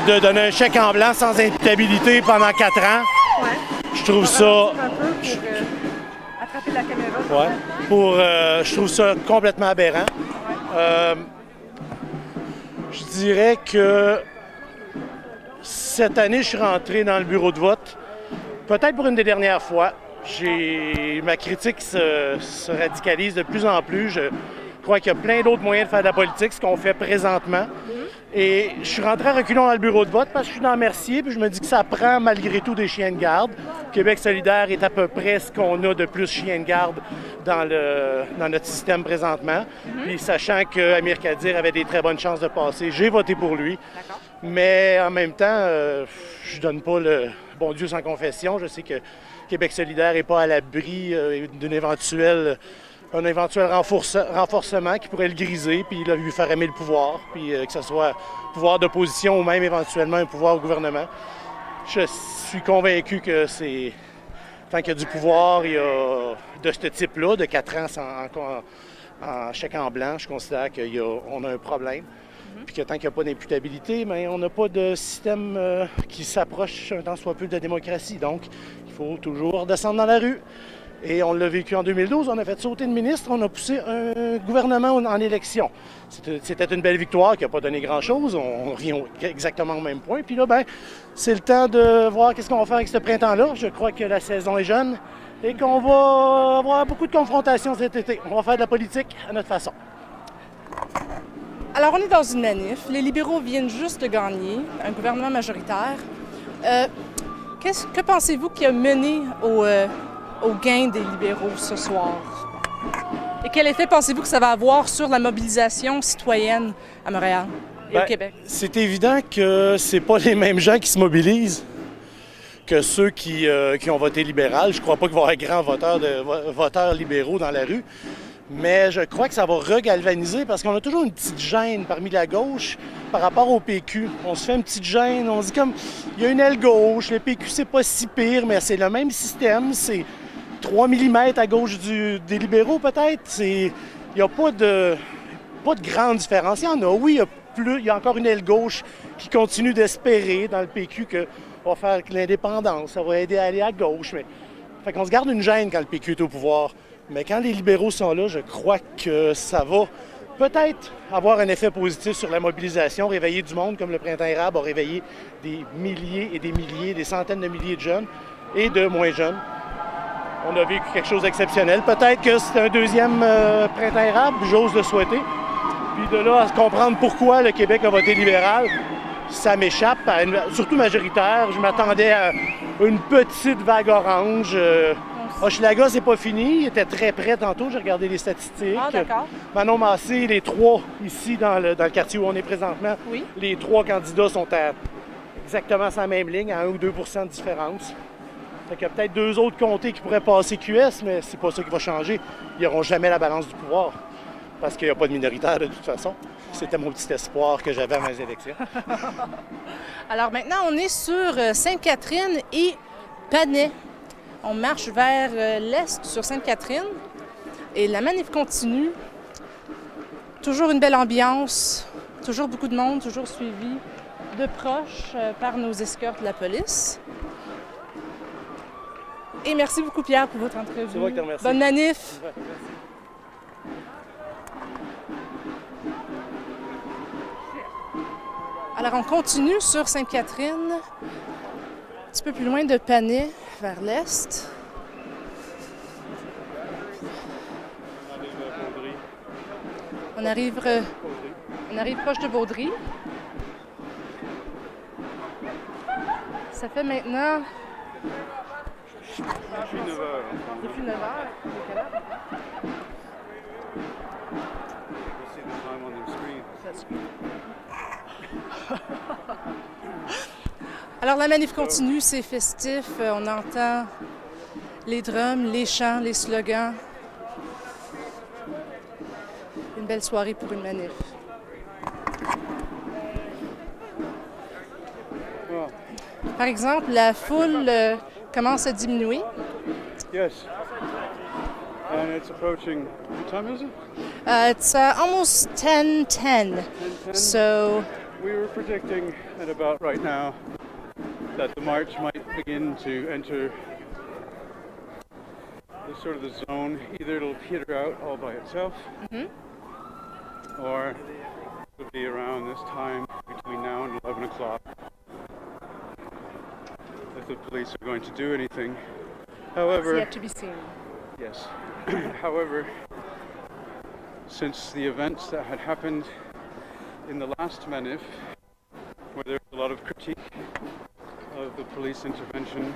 de donner un chèque en blanc sans imputabilité pendant 4 ans. Ouais. Je trouve ça... Attraper la caméra. Ouais. Je trouve ça complètement aberrant. Je dirais que Cette année, je suis rentré dans le bureau de vote, peut-être pour une des dernières fois. Ma critique se radicalise de plus en plus. Je crois qu'il y a plein d'autres moyens de faire de la politique, ce qu'on fait présentement. Et je suis rentré à reculons dans le bureau de vote parce que je suis dans Mercier, puis je me dis que ça prend malgré tout des chiens de garde. Québec solidaire est à peu près ce qu'on a de plus chiens de garde dans notre système présentement. Puis sachant qu'Amir Kadir avait des très bonnes chances de passer, j'ai voté pour lui. Mais en même temps, je donne pas le bon Dieu sans confession. Je sais que Québec solidaire n'est pas à l'abri d'un éventuel renforcement qui pourrait le griser, puis lui faire aimer le pouvoir, puis que ce soit pouvoir d'opposition ou même éventuellement un pouvoir au gouvernement. Je suis convaincu que tant qu'il y a du pouvoir, il y a de ce type-là, de 4 ans en chèque en blanc, je considère qu'on a un problème. Puis que tant qu'il n'y a pas d'imputabilité, mais on n'a pas de système qui s'approche un tant soit peu de la démocratie. Donc, il faut toujours descendre dans la rue. Et on l'a vécu en 2012, on a fait sauter le ministre, on a poussé un gouvernement en élection. C'était une belle victoire qui n'a pas donné grand-chose, on revient exactement au même point. Puis là, c'est le temps de voir qu'est-ce qu'on va faire avec ce printemps-là. Je crois que la saison est jeune et qu'on va avoir beaucoup de confrontations cet été. On va faire de la politique à notre façon. Alors, on est dans une manif. Les libéraux viennent juste de gagner un gouvernement majoritaire. Que pensez-vous qui a mené au gain des libéraux ce soir? Et quel effet pensez-vous que ça va avoir sur la mobilisation citoyenne à Montréal et au Québec? C'est évident que c'est pas les mêmes gens qui se mobilisent que ceux qui ont voté libéral. Je crois pas qu'il va y avoir un grand voteurs libéraux dans la rue. Mais je crois que ça va regalvaniser parce qu'on a toujours une petite gêne parmi la gauche par rapport au PQ. On se fait une petite gêne, on se dit comme il y a une aile gauche, le PQ c'est pas si pire, mais c'est le même système, c'est 3 mm à gauche des libéraux peut-être. Il n'y a pas de grande différence. Il y en a, oui, il y a encore une aile gauche qui continue d'espérer dans le PQ qu'on va faire l'indépendance, ça va aider à aller à gauche. Mais fait qu'on se garde une gêne quand le PQ est au pouvoir. Mais quand les libéraux sont là, je crois que ça va peut-être avoir un effet positif sur la mobilisation, réveiller du monde comme le printemps érable a réveillé des milliers et des milliers, des centaines de milliers de jeunes et de moins jeunes. On a vécu quelque chose d'exceptionnel. Peut-être que c'est un deuxième printemps érable, j'ose le souhaiter. Puis de là à comprendre pourquoi le Québec a voté libéral, ça m'échappe, surtout majoritaire. Je m'attendais à une petite vague orange. Hochelaga, c'est pas fini. Il était très près tantôt. J'ai regardé les statistiques. Ah, d'accord. Manon Massé, les 3 ici dans le quartier où on est présentement, oui. Les 3 candidats sont exactement sur la même ligne, à 1 ou 2 % de différence. Fait qu'il y a peut-être 2 autres comtés qui pourraient passer QS, mais c'est pas ça qui va changer. Ils n'auront jamais la balance du pouvoir parce qu'il n'y a pas de minoritaire de toute façon. C'était mon petit espoir que j'avais à mes élections. Alors maintenant, on est sur Sainte-Catherine et Panay. On marche vers l'est sur Sainte-Catherine et la manif continue. Toujours une belle ambiance, toujours beaucoup de monde, toujours suivi de proche par nos escortes de la police. Et merci beaucoup Pierre pour votre entrevue. C'est moi qui te remercie. Bonne manif! Ouais, alors on continue sur Sainte-Catherine, un petit peu plus loin de Panay, vers l'est. On arrive proche de Baudry. Ça fait maintenant... Depuis 9 heures. Depuis 9 heures. Alors la manif continue, c'est festif. On entend les drums, les chants, les slogans. Une belle soirée pour une manif. Par exemple, la foule commence à diminuer. Yes. And it's approaching. What time is it? It's almost 10:10. So we were predicting at about right now that the march might begin to enter the sort of the zone. Either it'll peter out all by itself, or it'll be around this time between now and 11 o'clock the police are going to do anything. However, It's yet to be seen. yes. However, since the events that had happened in the last Manif, where there was a lot of critique of the police intervention,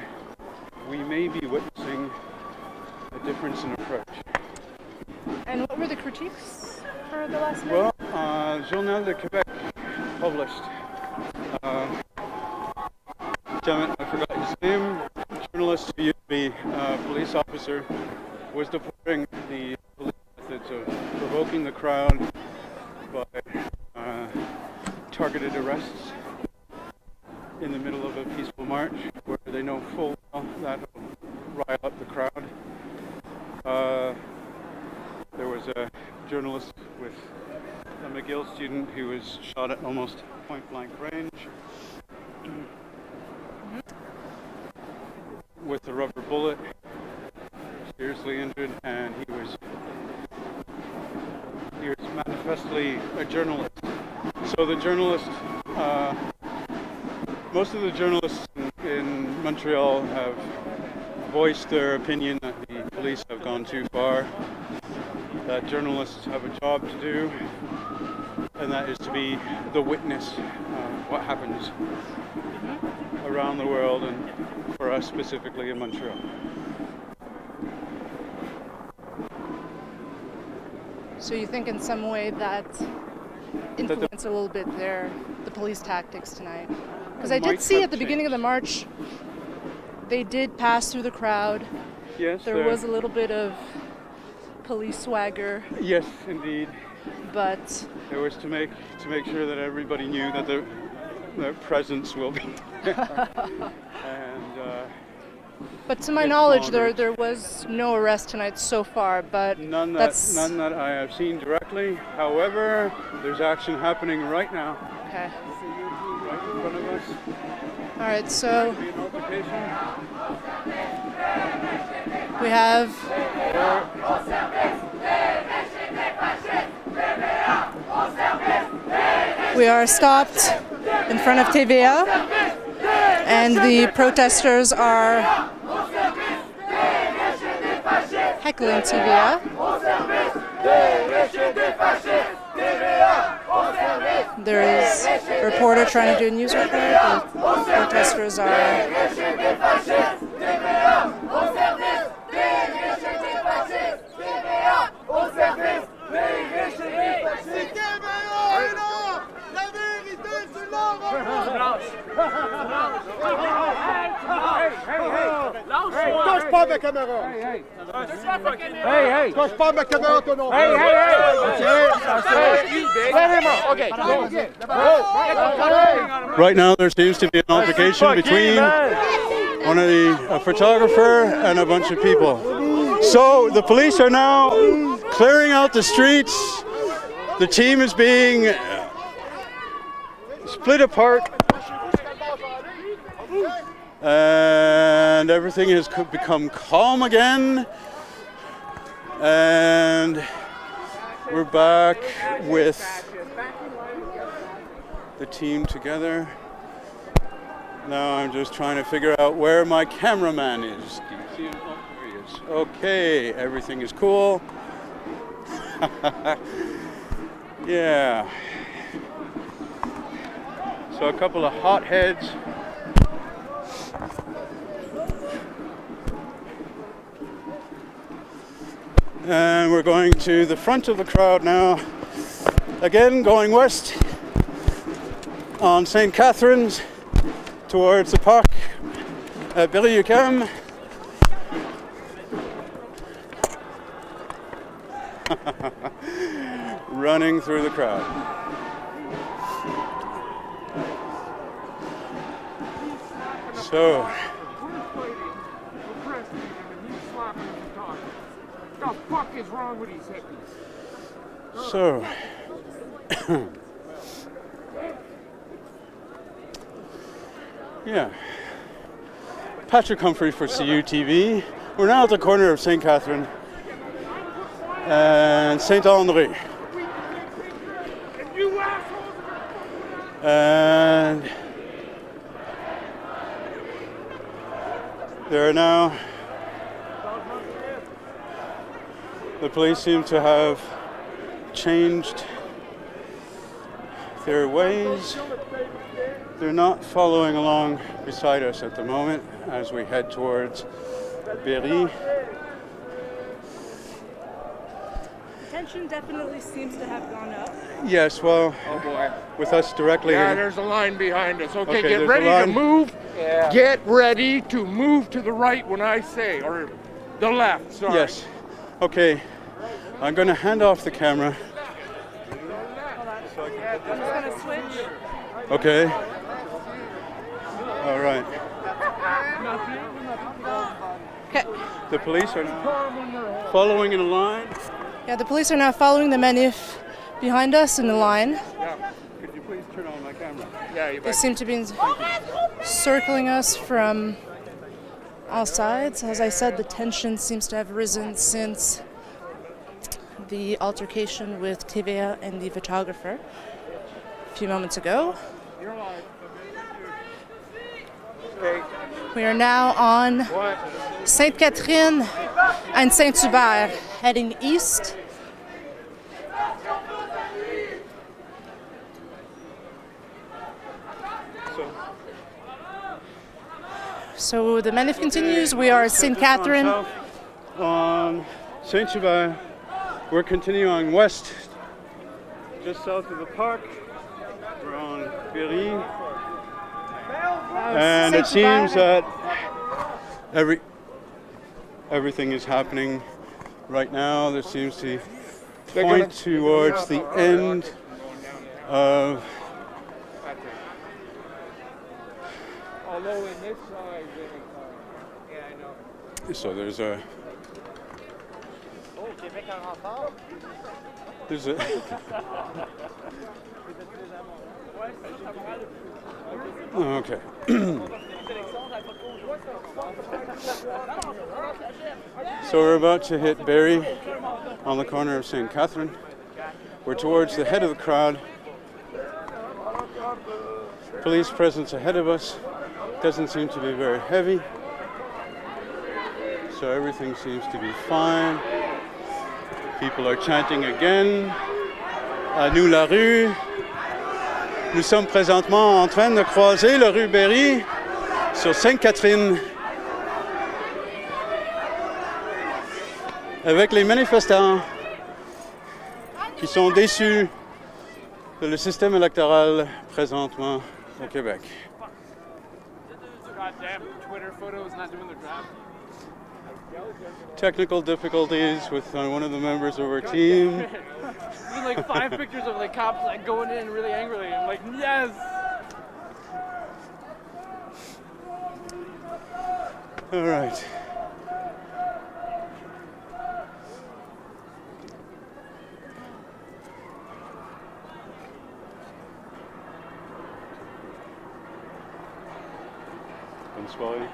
we may be witnessing a difference in approach. And what were the critiques for the last night? Well, Journal de Québec published, damn it, I forgot his name, a journalist who used to be a police officer, was deploring the police methods of provoking the crowd by targeted arrests in the middle of a peaceful march, where they know full well that will rile up the crowd. There was a journalist with a McGill student who was shot at almost point-blank range with a rubber bullet, seriously injured, and he was manifestly a journalist. So the journalist, most of the journalists in Montreal have voiced their opinion that the police have gone too far, that journalists have a job to do, and that is to be the witness of what happens around the world, and for us specifically in Montreal. So you think in some way that influenced a little bit the police tactics tonight? Because I did see at the beginning of the march, they did pass through the crowd. Yes, there was a little bit of police swagger. Yes, indeed. But it was to make sure that everybody knew that their presence will be there. And but to my knowledge, there was no arrest tonight so far. But none that I have seen directly. However, there's action happening right now. Okay. Right in front of us. All right, so we have we are stopped in front of TVA, and the protesters are heckling TVA. There is a reporter trying to do a news report. The protesters are Touche pas ma caméra! Touche pas ma caméra, ton nom! Right now there seems to be an altercation between a photographer and a bunch of people. So the police are now clearing out the streets. The team is being split apart. And everything has become calm again, and we're back with the team together. Now I'm just trying to figure out where my cameraman is. Do you see him? Oh, there he is. Okay, everything is cool. Yeah. So a couple of hotheads. And we're going to the front of the crowd now. Again, going west on St. Catharines towards the park at Berry-UQAM. Running through the crowd. So. What the fuck is wrong with these hippies? So, yeah, Patrick Humphrey for CUTV. We're now at the corner of St. Catherine and St. Andre. And The police seem to have changed their ways. They're not following along beside us at the moment as we head towards Berry. Tension definitely seems to have gone up. Yes, well, Oh boy. with us directly. Yeah, there's a line behind us. Okay, Okay, get there's ready a to line. move. Yeah. Get ready to move to the right when I say, or the left, sorry. Yes. Okay. I'm going to hand off the camera. I'm just going to switch. Okay. All right. Okay. The police are now following in a line. Yeah, the police are now following the Manif behind us in the line. Yeah. Could you please turn on my camera? Yeah, you They seem to be circling us from all sides. As I said, the tension seems to have risen since the altercation with TVA and the photographer a few moments ago. We are now on Sainte-Catherine and Saint-Hubert, heading east. So the Manif continues. We are at St. Catherine. On Saint-Hubert, we're continuing west, just south of the park. We're on Berry. And it seems that everything is happening right now. There seems to point towards the end of. Although in this side, yeah, I know. So there's a. There's a. Okay. So we're about to hit Berry on the corner of St. Catherine. We're towards the head of the crowd. Police presence ahead of us doesn't seem to be very heavy. So everything seems to be fine. People are chanting again. À nous la rue. Nous sommes présentement en train de croiser la rue Berry sur Sainte-Catherine avec les manifestants qui sont déçus de le système électoral présentement au Québec. Goddamn Twitter photos not doing their job. Technical difficulties with one of the members of our team. Even like 5 pictures of like cops like going in really angrily and like yes. All right. Bonne soirée.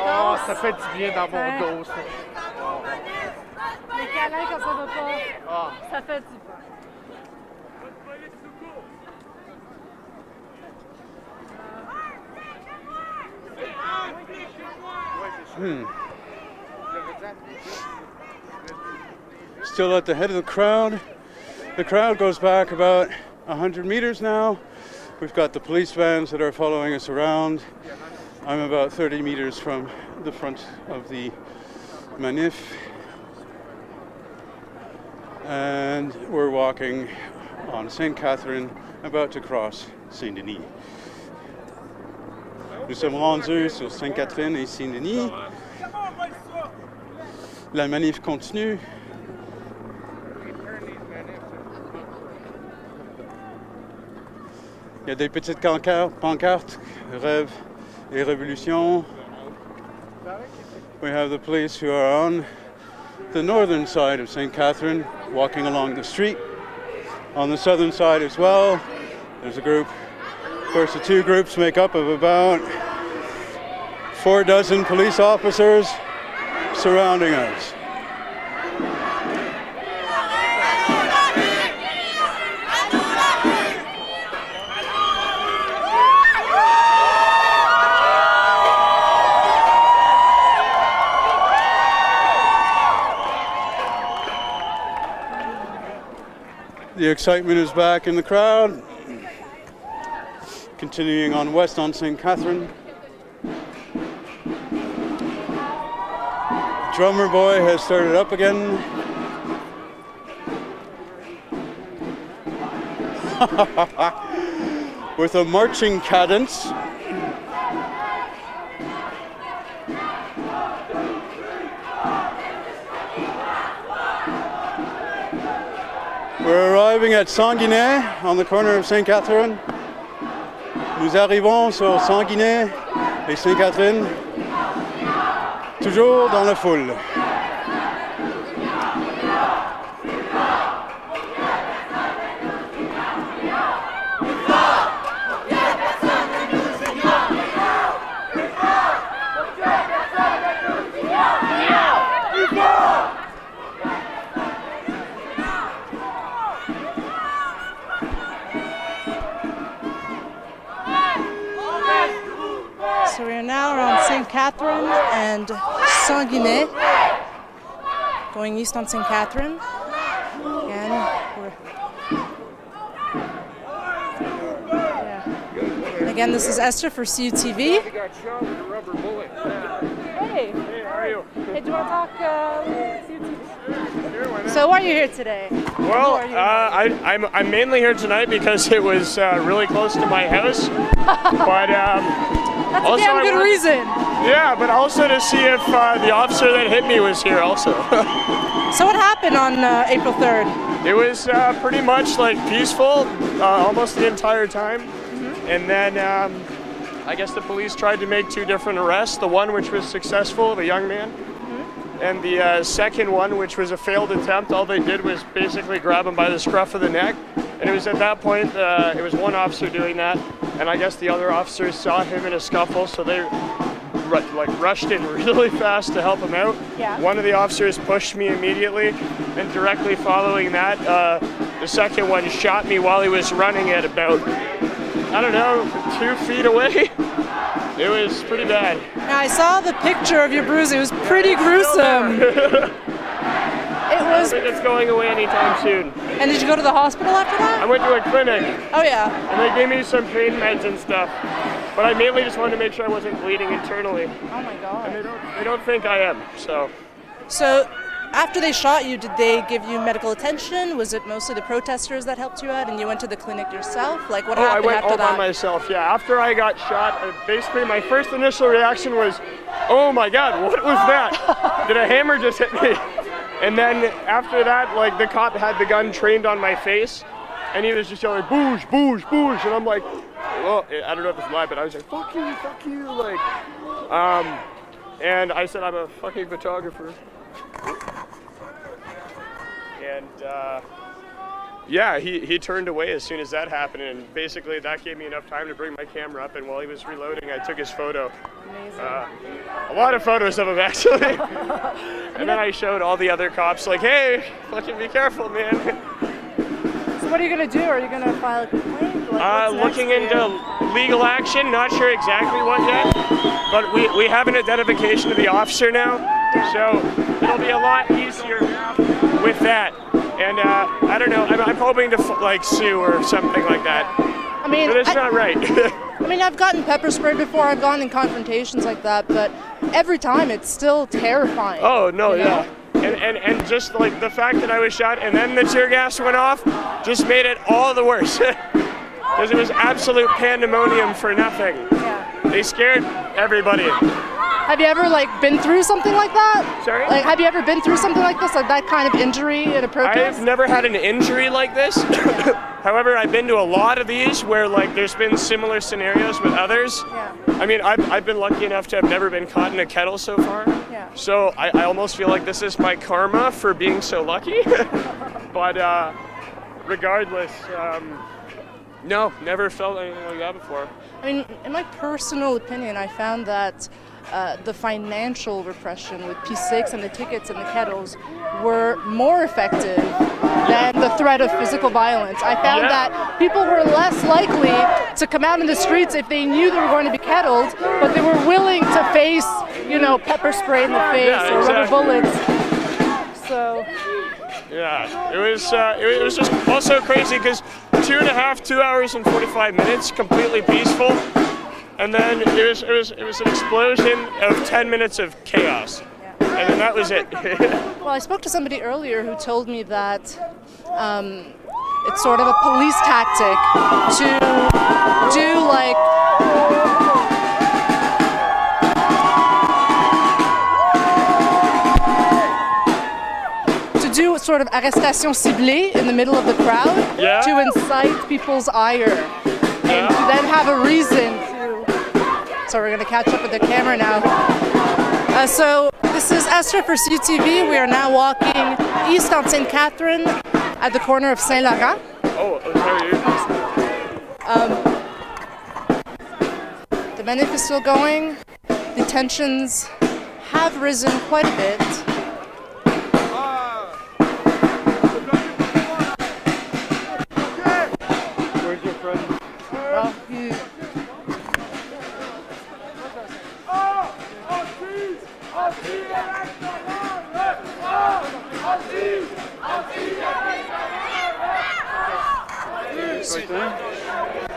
Oh, ça fait du bien dans mon dos, ça. Les câlins quand ça va pas, Ah. ça fait du bien. Still at the head of the crowd. The crowd goes back about 100 meters now. We've got the police vans that are following us around. I'm about 30 meters from the front of the Manif. And we're walking on St. Catherine, about to cross Saint-Denis. Nous sommes rendus sur Sainte-Catherine et Saint-Denis. La manif continue. Il y a des petites pancartes, rêves et révolutions. We have the police who are on the northern side of St. Catherine, walking along the street. On the southern side as well, there's a group. Of course, the two groups make up of about 4 dozen police officers surrounding us. The excitement is back in the crowd. Continuing on west on St. Catherine. Drummer boy has started up again. With a marching cadence. We're arriving at Sanguinet on the corner of St. Catherine. Nous arrivons sur Sanguinet et St. Catherine, toujours dans la foule. So we are now around St. Catherine and Sanguinet, going east on St. Catherine. Again, this is Esther for CUTV. He got shot with a rubber bullet. Hey. Hey, how are you? Hey, do you want to talk CUTV? Sure, So why are you here today? Well, I'm mainly here tonight because it was really close to my house. But That's also a damn good reason. Yeah, but also to see if the officer that hit me was here also. So what happened on April 3rd? It was pretty much like peaceful almost the entire time. And then I guess the police tried to make two different arrests. The one which was successful, the young man. And the second one, which was a failed attempt, all they did was basically grab him by the scruff of the neck. And it was at that point, it was one officer doing that. And I guess the other officers saw him in a scuffle, so they rushed in really fast to help him out. Yeah. One of the officers pushed me immediately, and directly following that, the second one shot me while he was running at about, I don't know, 2 feet away. It was pretty bad. Now, I saw the picture of your bruise. It was pretty gruesome. I don't think it's going away anytime soon. And did you go to the hospital after that? I went to a clinic. Oh, yeah. And they gave me some pain meds and stuff. But I mainly just wanted to make sure I wasn't bleeding internally. Oh, my God. And they don't think I am, so. So, after they shot you, did they give you medical attention? Was it mostly the protesters that helped you out and you went to the clinic yourself? Like, what happened I went after all that? by myself, yeah. After I got shot, basically my first initial reaction was, oh my God, what was that? Did a hammer just hit me? And then after that, like, the cop had the gun trained on my face, and he was just yelling, boosh, boosh, boosh, and I'm like, well, I don't know if it's live, but I was like, fuck you, like, and I said, I'm a fucking photographer. And, yeah, he turned away as soon as that happened, and basically that gave me enough time to bring my camera up, and while he was reloading, I took his photo. Amazing. A lot of photos of him, actually. And then I showed all the other cops, like, hey, fucking be careful, man. So what are you going to do? Are you going to file a complaint? Like, Looking into legal action, not sure exactly what yet, but we have an identification of the officer now, so it'll be a lot easier with that. And I don't know, I'm hoping to sue or something like that. I mean, but it's not right. I mean, I've gotten pepper sprayed before, I've gone in confrontations like that, but every time it's still terrifying. Oh, no, you know? yeah. And just like the fact that I was shot and then the tear gas went off just made it all the worse. Because it was absolute pandemonium for nothing. Yeah. They scared everybody. Have you ever been through something like that? Sorry? Like, have you ever been through something like this, like that kind of injury in a protest? I've never had an injury like this. However, I've been to a lot of these where there's been similar scenarios with others. Yeah. I mean, I've been lucky enough to have never been caught in a kettle so far. Yeah. So I almost feel like this is my karma for being so lucky. But regardless, no, never felt anything like that before. I mean, in my personal opinion, I found that the financial repression with P6 and the tickets and the kettles were more effective than the threat of physical violence. I found that people were less likely to come out in the streets if they knew they were going to be kettled, but they were willing to face, pepper spray in the face or rubber bullets. So, Yeah, it was just also crazy because 2 hours and 45 minutes, completely peaceful, and then it was an explosion of 10 minutes of chaos, and then that was it. Well, I spoke to somebody earlier who told me that it's sort of a police tactic to do like sort of arrestation ciblée in the middle of the crowd to incite people's ire and to then have a reason to. So we're going to catch up with the camera now. So this is Esther for CUTV. We are now walking east on St. Catherine at the corner of Saint Laurent. Oh, how are you? The Manif is still going. The tensions have risen quite a bit.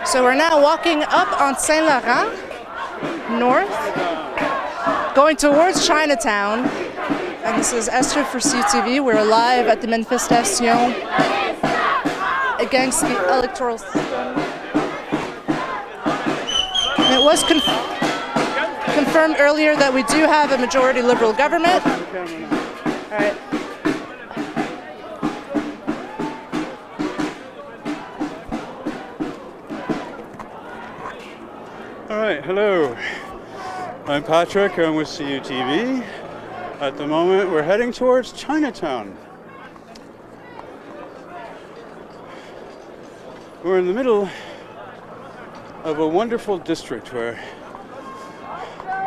So we're now walking up on Saint Laurent, north, going towards Chinatown. And this is Esther for CUTV. We're live at the manifestation against the electoral system. And it was confirmed earlier that we do have a majority Liberal government. All right. All right, hello. I'm Patrick, I'm with CUTV. At the moment, we're heading towards Chinatown. We're in the middle of a wonderful district where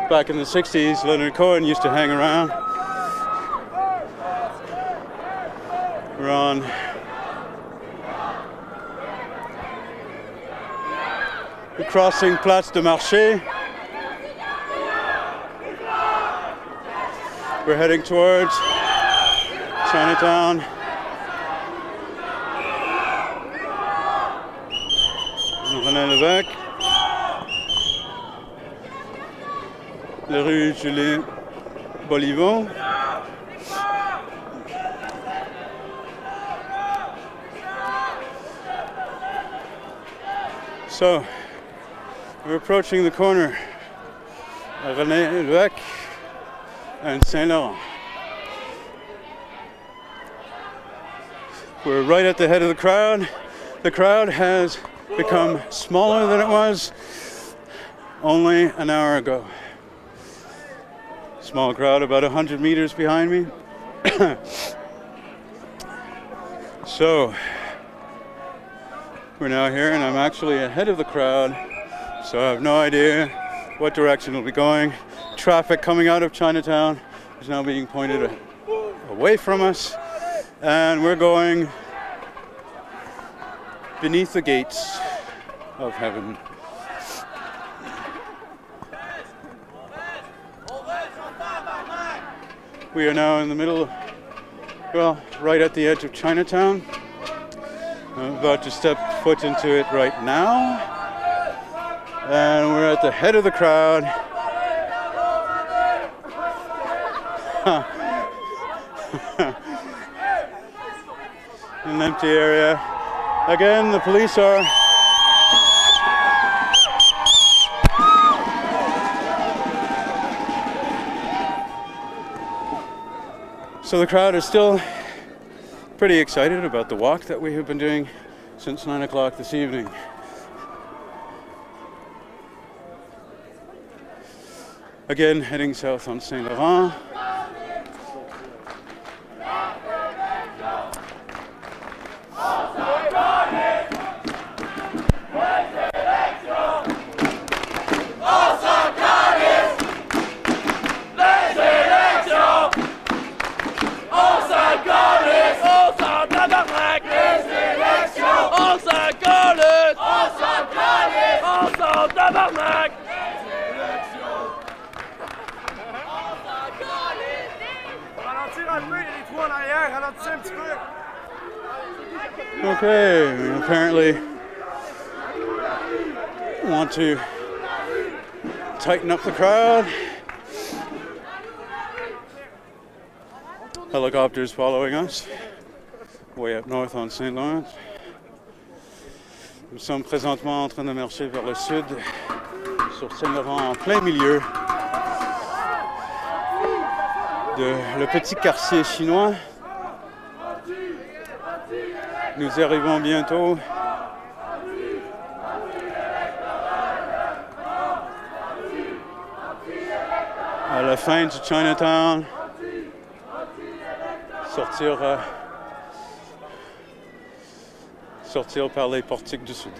back in the 60s, Leonard Cohen used to hang around. We're on the crossing Place de Marché. We're heading towards Chinatown. René-Lévesque. La rue Jules Bolivon. So, we're approaching the corner of René-Lévesque and Saint Laurent. We're right at the head of the crowd. The crowd has become smaller than it was only an hour ago. Small crowd about 100 meters behind me. So, we're now here and I'm actually ahead of the crowd, so I have no idea what direction we'll be going. Traffic coming out of Chinatown is now being pointed away from us, and we're going beneath the gates of heaven. We are now in the middle, well, right at the edge of Chinatown. I'm about to step foot into it right now. And we're at the head of the crowd. An empty area. Again, the police are so the crowd is still pretty excited about the walk that we have been doing since 9 o'clock this evening. Again, heading south on Saint Laurent. Ralentir un peu, il y a des trous en arrière, ralentissez un petit peu. Okay, we apparently want to tighten up the crowd. Helicopters following us, way up north on St. Lawrence. Nous sommes présentement en train de marcher vers le sud, sur Saint-Laurent, en plein milieu de le petit quartier chinois. Nous arrivons bientôt à la fin de Chinatown. Sortir par les portiques du sud.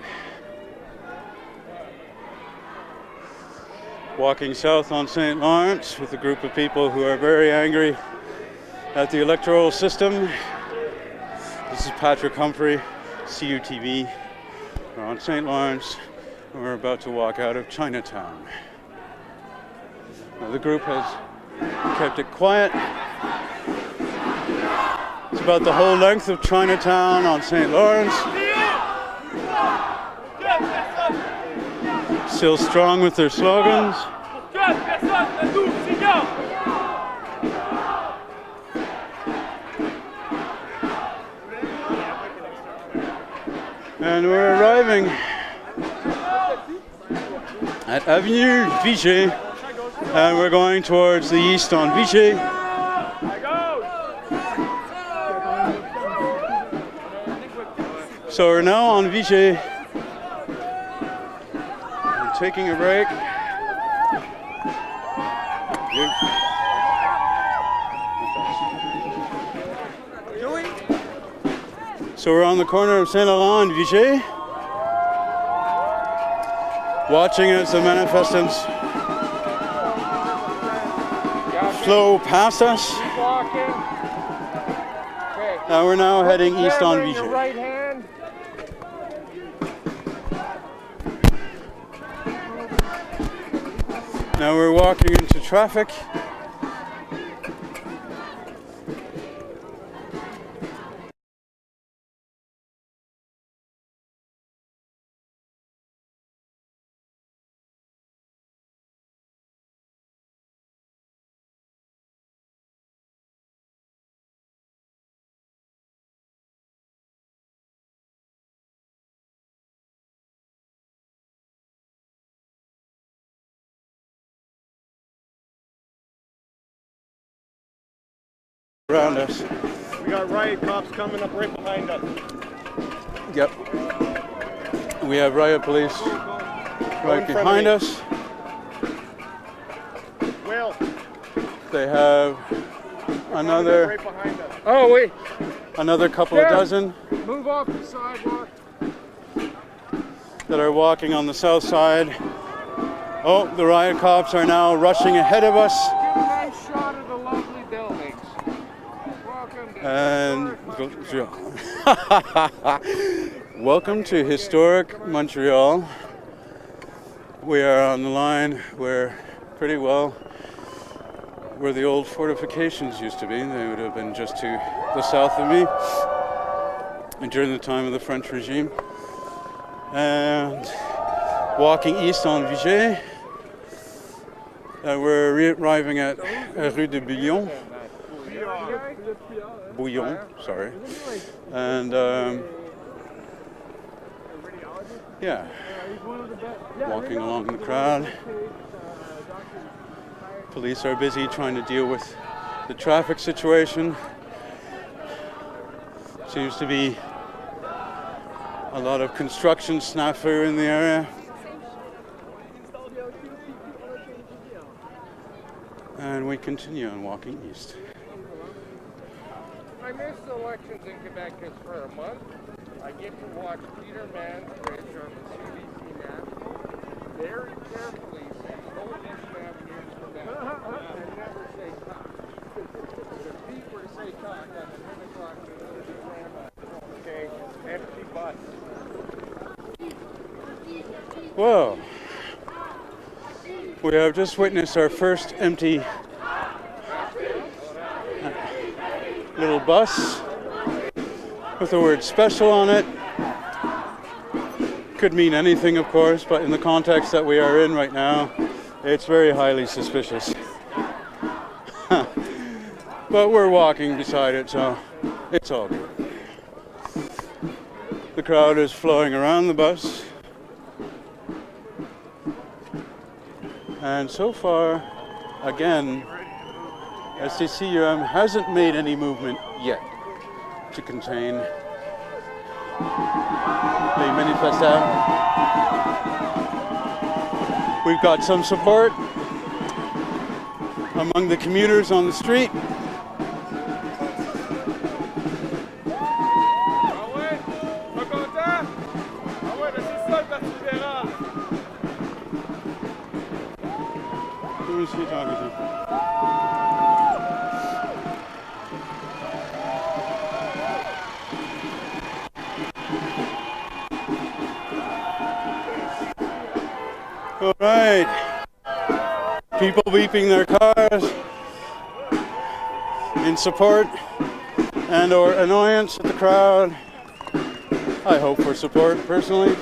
Walking south on St. Lawrence with a group of people who are very angry at the electoral system. This is Patrick Humphrey, CUTV. We're on St. Lawrence and we're about to walk out of Chinatown. Now, the group has kept it quiet. It's about the whole length of Chinatown on St. Lawrence. Still strong with their slogans. And we're arriving at Avenue Vichy, and we're going towards the east on Vichy. So we're now on Vichy. We're taking a break. So we're on the corner of Saint Laurent and Vichy, watching as the manifestants flow past us. Now we're now heading east on Vichy. Now we're walking into traffic. Around us. We got riot cops coming up right behind us. Yep. We have riot police right behind us. Will. They have another. Right behind us. Oh, wait. Another couple of dozen Move off the sidewalk. that are walking on the south side. Oh, the riot cops are now rushing ahead of us. Give a nice shot of the lovely buildings. And welcome to historic Montreal. We are on the line where where the old fortifications used to be. They would have been just to the south of me during the time of the French regime. And walking east on Vichy, we're arriving at Rue de Bouillon, sorry. And yeah, walking along the crowd. Police are busy trying to deal with the traffic situation. Seems to be a lot of construction snafu in the area. And we continue on walking east. I missed elections in Quebec just for a month. I get to watch Peter Mann's bridge on the CBC map very carefully since Prohibition Avenue to Quebec. And never say cock. If Pete were to say cock on the 10 o'clock news, okay, empty bus. Well, we have just witnessed our first empty little bus with the word special on it. Could mean anything, of course, but in the context that we are in right now, it's very highly suspicious. But we're walking beside it, so it's all good. The crowd is flowing around the bus. And so far, again, STCUM hasn't made any movement yet to contain les manifestants. We've got some support among the commuters on the street. Who is he talking to? All right. People beeping their cars in support and or annoyance at the crowd. I hope for support, personally.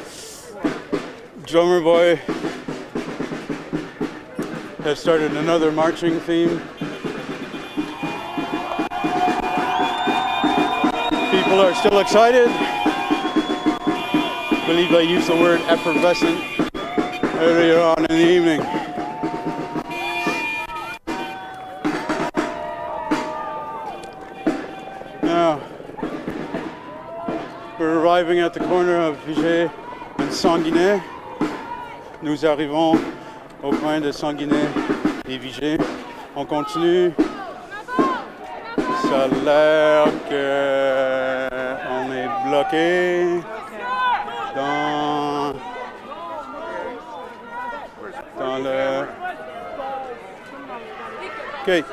Drummer boy has started another marching theme. People are still excited. I believe I used the word effervescent earlier on in the evening. Now, we're arriving at the corner of Viger and Sanguinet. Nous arrivons au coin de Sanguinet et Viger. On continue. Ça a l'air qu'on est bloqué dans le... Okay,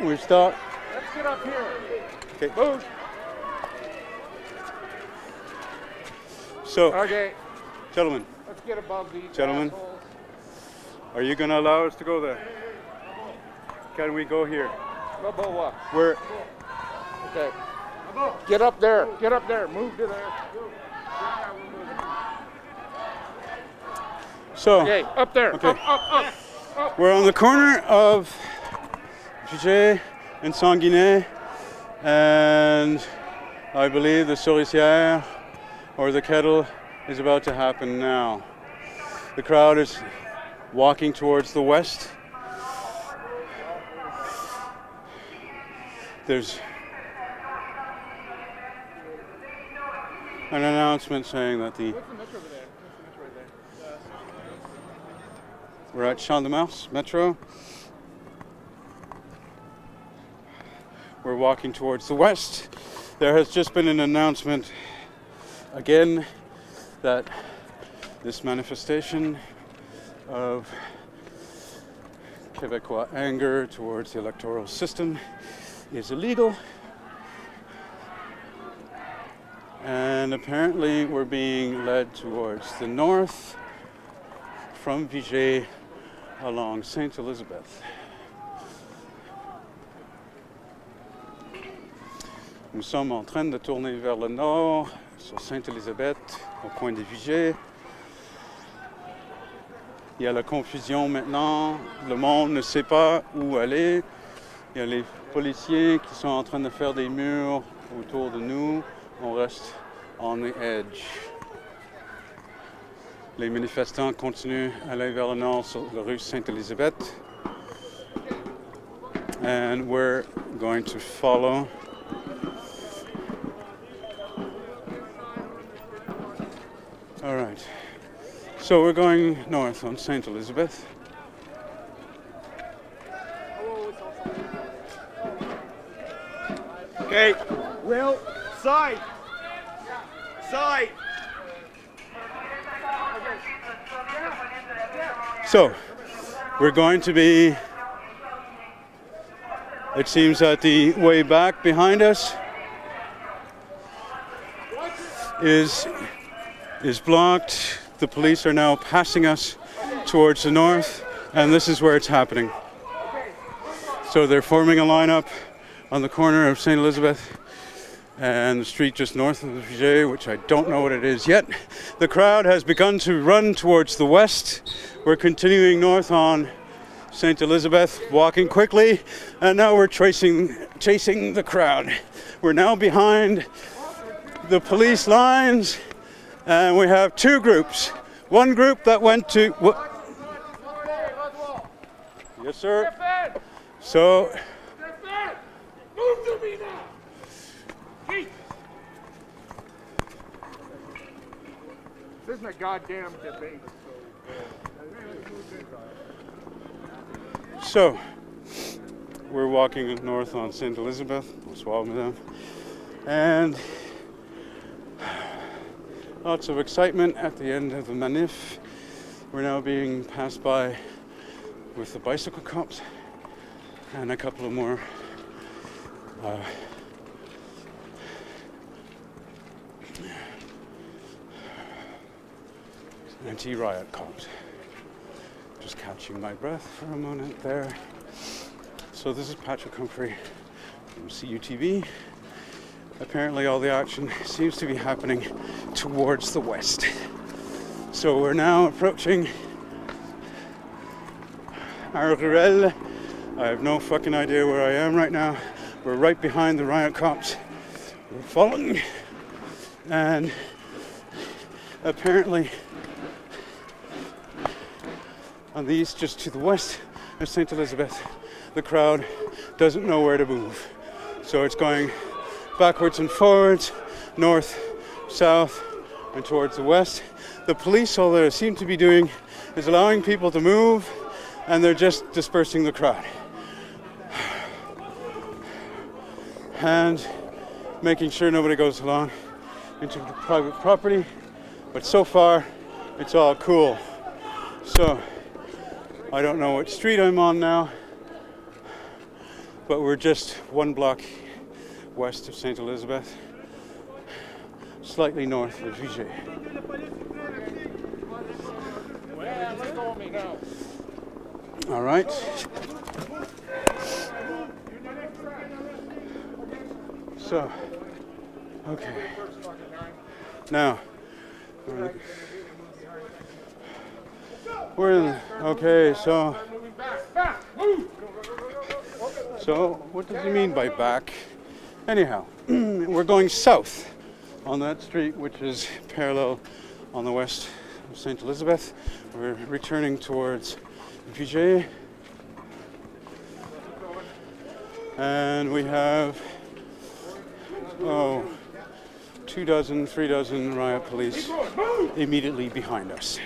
we start. Let's get up here. Okay. Move. So, Okay. gentlemen, Let's get above these Gentlemen. assholes. are you going to allow us to go there? Can we go here? Above what? We're... Okay. Get up there. Get up there. Move to there. So, Okay, up there. Okay. Up. We're on the corner of Viger and Sanguinet, and I believe the souricière or the kettle is about to happen now. The crowd is walking towards the west. There's an announcement saying that we're at Champ de Mars Metro. We're walking towards the west. There has just been an announcement again that this manifestation of Québécois anger towards the electoral system is illegal. And apparently we're being led towards the north from Viger along Sainte Elizabeth. Nous sommes en train de tourner vers le nord sur Sainte Elizabeth au coin de Viger. Il y a la confusion maintenant, le monde ne sait pas où aller. Il y a les policiers qui sont en train de faire des murs autour de nous. On reste on the edge. Les manifestants continuent à aller vers le nord sur la rue Sainte-Élisabeth. And we're going to follow. All right. So we're going north on Sainte Elizabeth. Okay. Will, side. Side. So we're going to be, it seems that the way back behind us is blocked. The police are now passing us towards the north, and this is where it's happening. So they're forming a lineup on the corner of St. Elizabeth and the street just north of the Fugé, which I don't know what it is yet. The crowd has begun to run towards the west. We're continuing north on St. Elizabeth, walking quickly, and now we're chasing the crowd. We're now behind the police lines, and we have two groups. One group that went to... Yes, sir. So... Move to me now! This isn't a goddamn debate. So, we're walking north on St. Elizabeth, and lots of excitement at the end of the Manif. We're now being passed by with the bicycle cops and a couple of more anti-riot cops. Just catching my breath for a moment there. So this is Patrick Humphrey from CUTV. Apparently all the action seems to be happening towards the west. So we're now approaching Montreal. I have no fucking idea where I am right now. We're right behind the riot cops. We're following, and apparently on the east, just to the west of St. Elizabeth, the crowd doesn't know where to move. So it's going backwards and forwards, north, south, and towards the west. The police, all they seem to be doing is allowing people to move, and they're just dispersing the crowd. And making sure nobody goes along into the private property. But so far, it's all cool. So, I don't know what street I'm on now, but we're just one block west of St. Elizabeth, slightly north of Fugé. All right. So, okay. Now, we're in, okay, so what does he mean by back? Anyhow, we're going south on that street, which is parallel on the west of St. Elizabeth. We're returning towards Fugé, and we have 2 dozen, 3 dozen riot police immediately behind us.